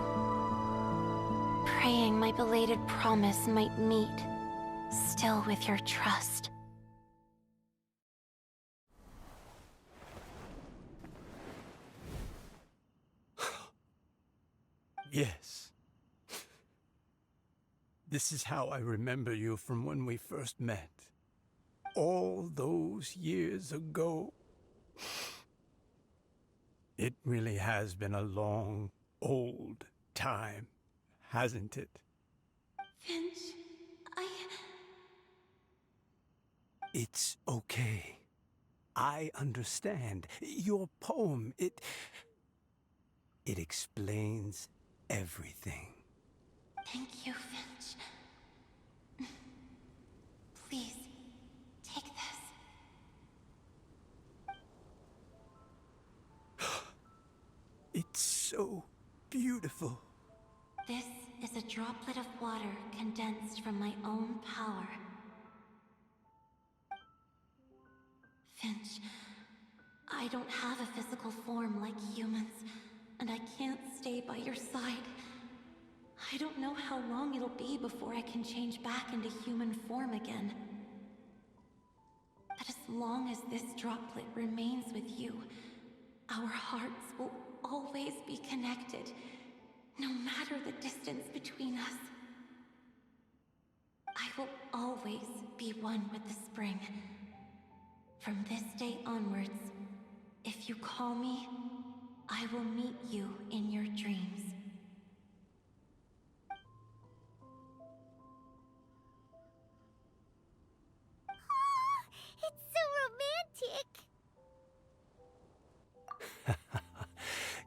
praying my belated promise might meet, still with your trust. Yes. This is how I remember you from when we first met. All those years ago. It really has been a long, old time, hasn't it? Finch, It's okay. I understand. Your poem, it explains everything. Thank you, Finch. Please, take this. It's so beautiful. This is a droplet of water condensed from my own power. Finch, I don't have a physical form like humans, and I can't stay by your side. I don't know how long it'll be before I can change back into human form again. But as long as this droplet remains with you, our hearts will always be connected, no matter the distance between us. I will always be one with the spring. From this day onwards, if you call me, I will meet you in your dreams. It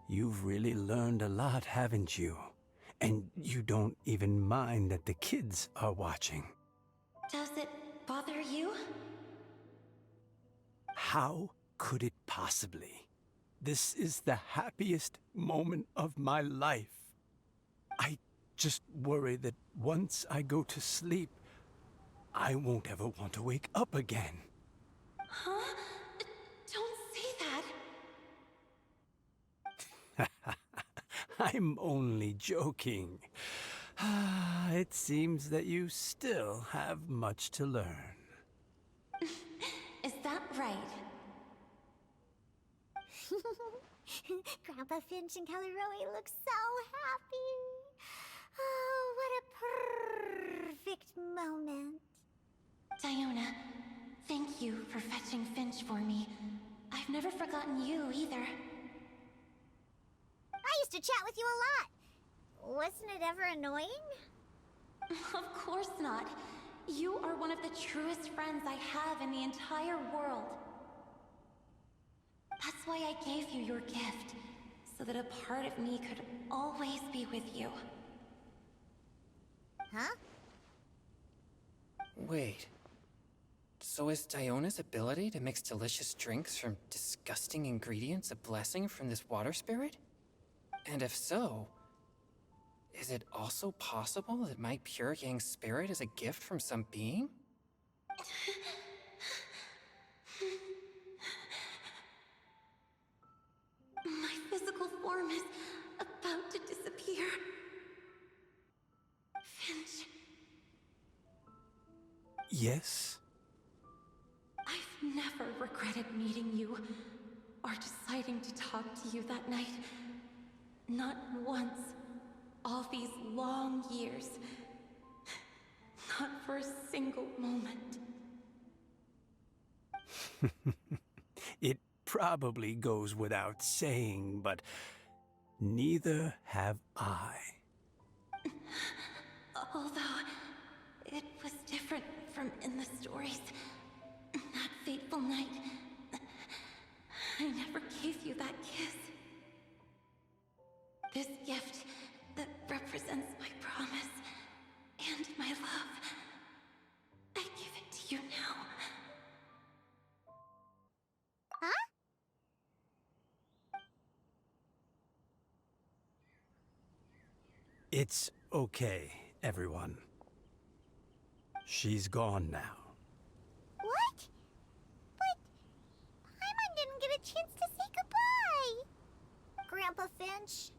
You've really learned a lot, haven't you? And you don't even mind that the kids are watching. Does it bother you? How could it possibly? This is the happiest moment of my life. I just worry that once I go to sleep, I won't ever want to wake up again. Huh? Don't say that. I'm only joking. It seems that you still have much to learn. Is that right? Grandpa Finch and Caleroe look so happy. Oh, what a perfect moment. Diona, thank you for fetching Finch for me. I've never forgotten you either. I used to chat with you a lot. Wasn't it ever annoying? Of course not. You are one of the truest friends I have in the entire world. That's why I gave you your gift, so that a part of me could always be with you. Huh? Wait. So is Diona's ability to mix delicious drinks from disgusting ingredients a blessing from this water spirit? And if so, is it also possible that my pure yang spirit is a gift from some being? My physical form is about to disappear. Finch, Yes? I've never regretted meeting you or deciding to talk to you that night. Not once. All these long years. Not for a single moment. It probably goes without saying, but neither have I. Although, it was different from in the stories. That fateful night, I never gave you that kiss. This gift that represents my promise and my love, I give it to you now. Huh? It's okay, everyone. She's gone now. What? But Paimon didn't get a chance to say goodbye. Grandpa Finch?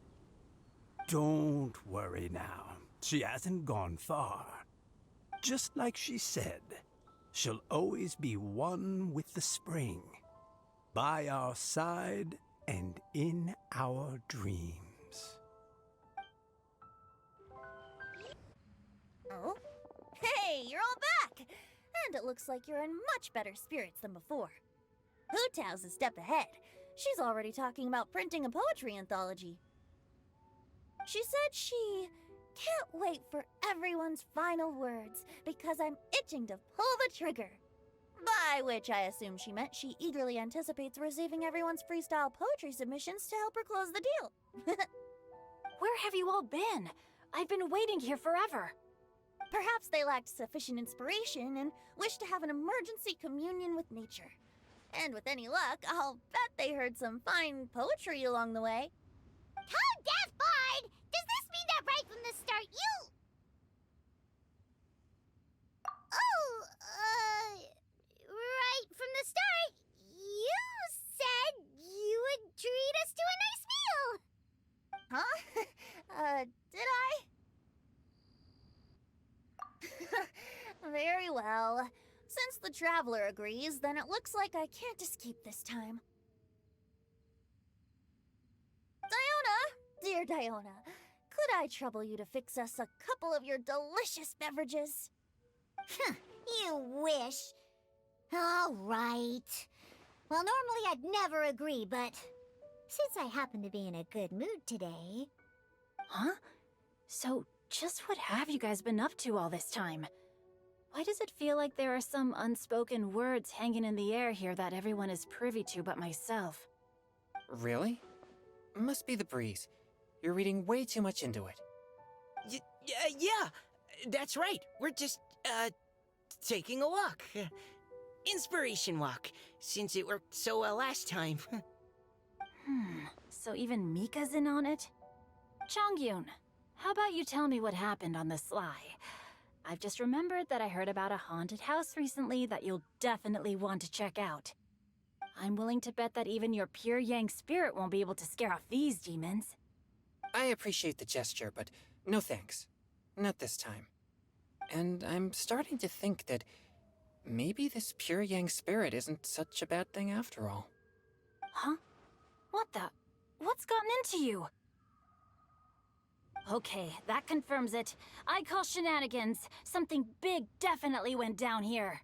Don't worry now. She hasn't gone far. Just like she said, she'll always be one with the spring. By our side and in our dreams. Oh? Hey, you're all back! And it looks like you're in much better spirits than before. Hu Tao's a step ahead. She's already talking about printing a poetry anthology. She said she can't wait for everyone's final words because I'm itching to pull the trigger. By which I assume she meant she eagerly anticipates receiving everyone's freestyle poetry submissions to help her close the deal. Where have you all been? I've been waiting here forever. Perhaps they lacked sufficient inspiration and wished to have an emergency communion with nature. And with any luck, I'll bet they heard some fine poetry along the way. Tone deaf, Bard! Does this mean that right from the start you... Oh, right from the start, you said you would treat us to a nice meal! Huh? Did I? Very well. Since the Traveler agrees, then it looks like I can't escape this time. Diona! Dear Diona, could I trouble you to fix us a couple of your delicious beverages? You wish. All right. Well, normally I'd never agree, but since I happen to be in a good mood today... Huh? So, just what have you guys been up to all this time? Why does it feel like there are some unspoken words hanging in the air here that everyone is privy to but myself? Really? Must be the breeze. You're reading way too much into it. Yeah, that's right. We're just, taking a walk. Inspiration walk, since it worked so well last time. So even Mika's in on it? Chongyun, how about you tell me what happened on the sly? I've just remembered that I heard about a haunted house recently that you'll definitely want to check out. I'm willing to bet that even your pure yang spirit won't be able to scare off these demons. I appreciate the gesture, but no thanks. Not this time. And I'm starting to think that maybe this pure yang spirit isn't such a bad thing after all. Huh? What the? What's gotten into you? Okay, that confirms it. I call shenanigans. Something big definitely went down here.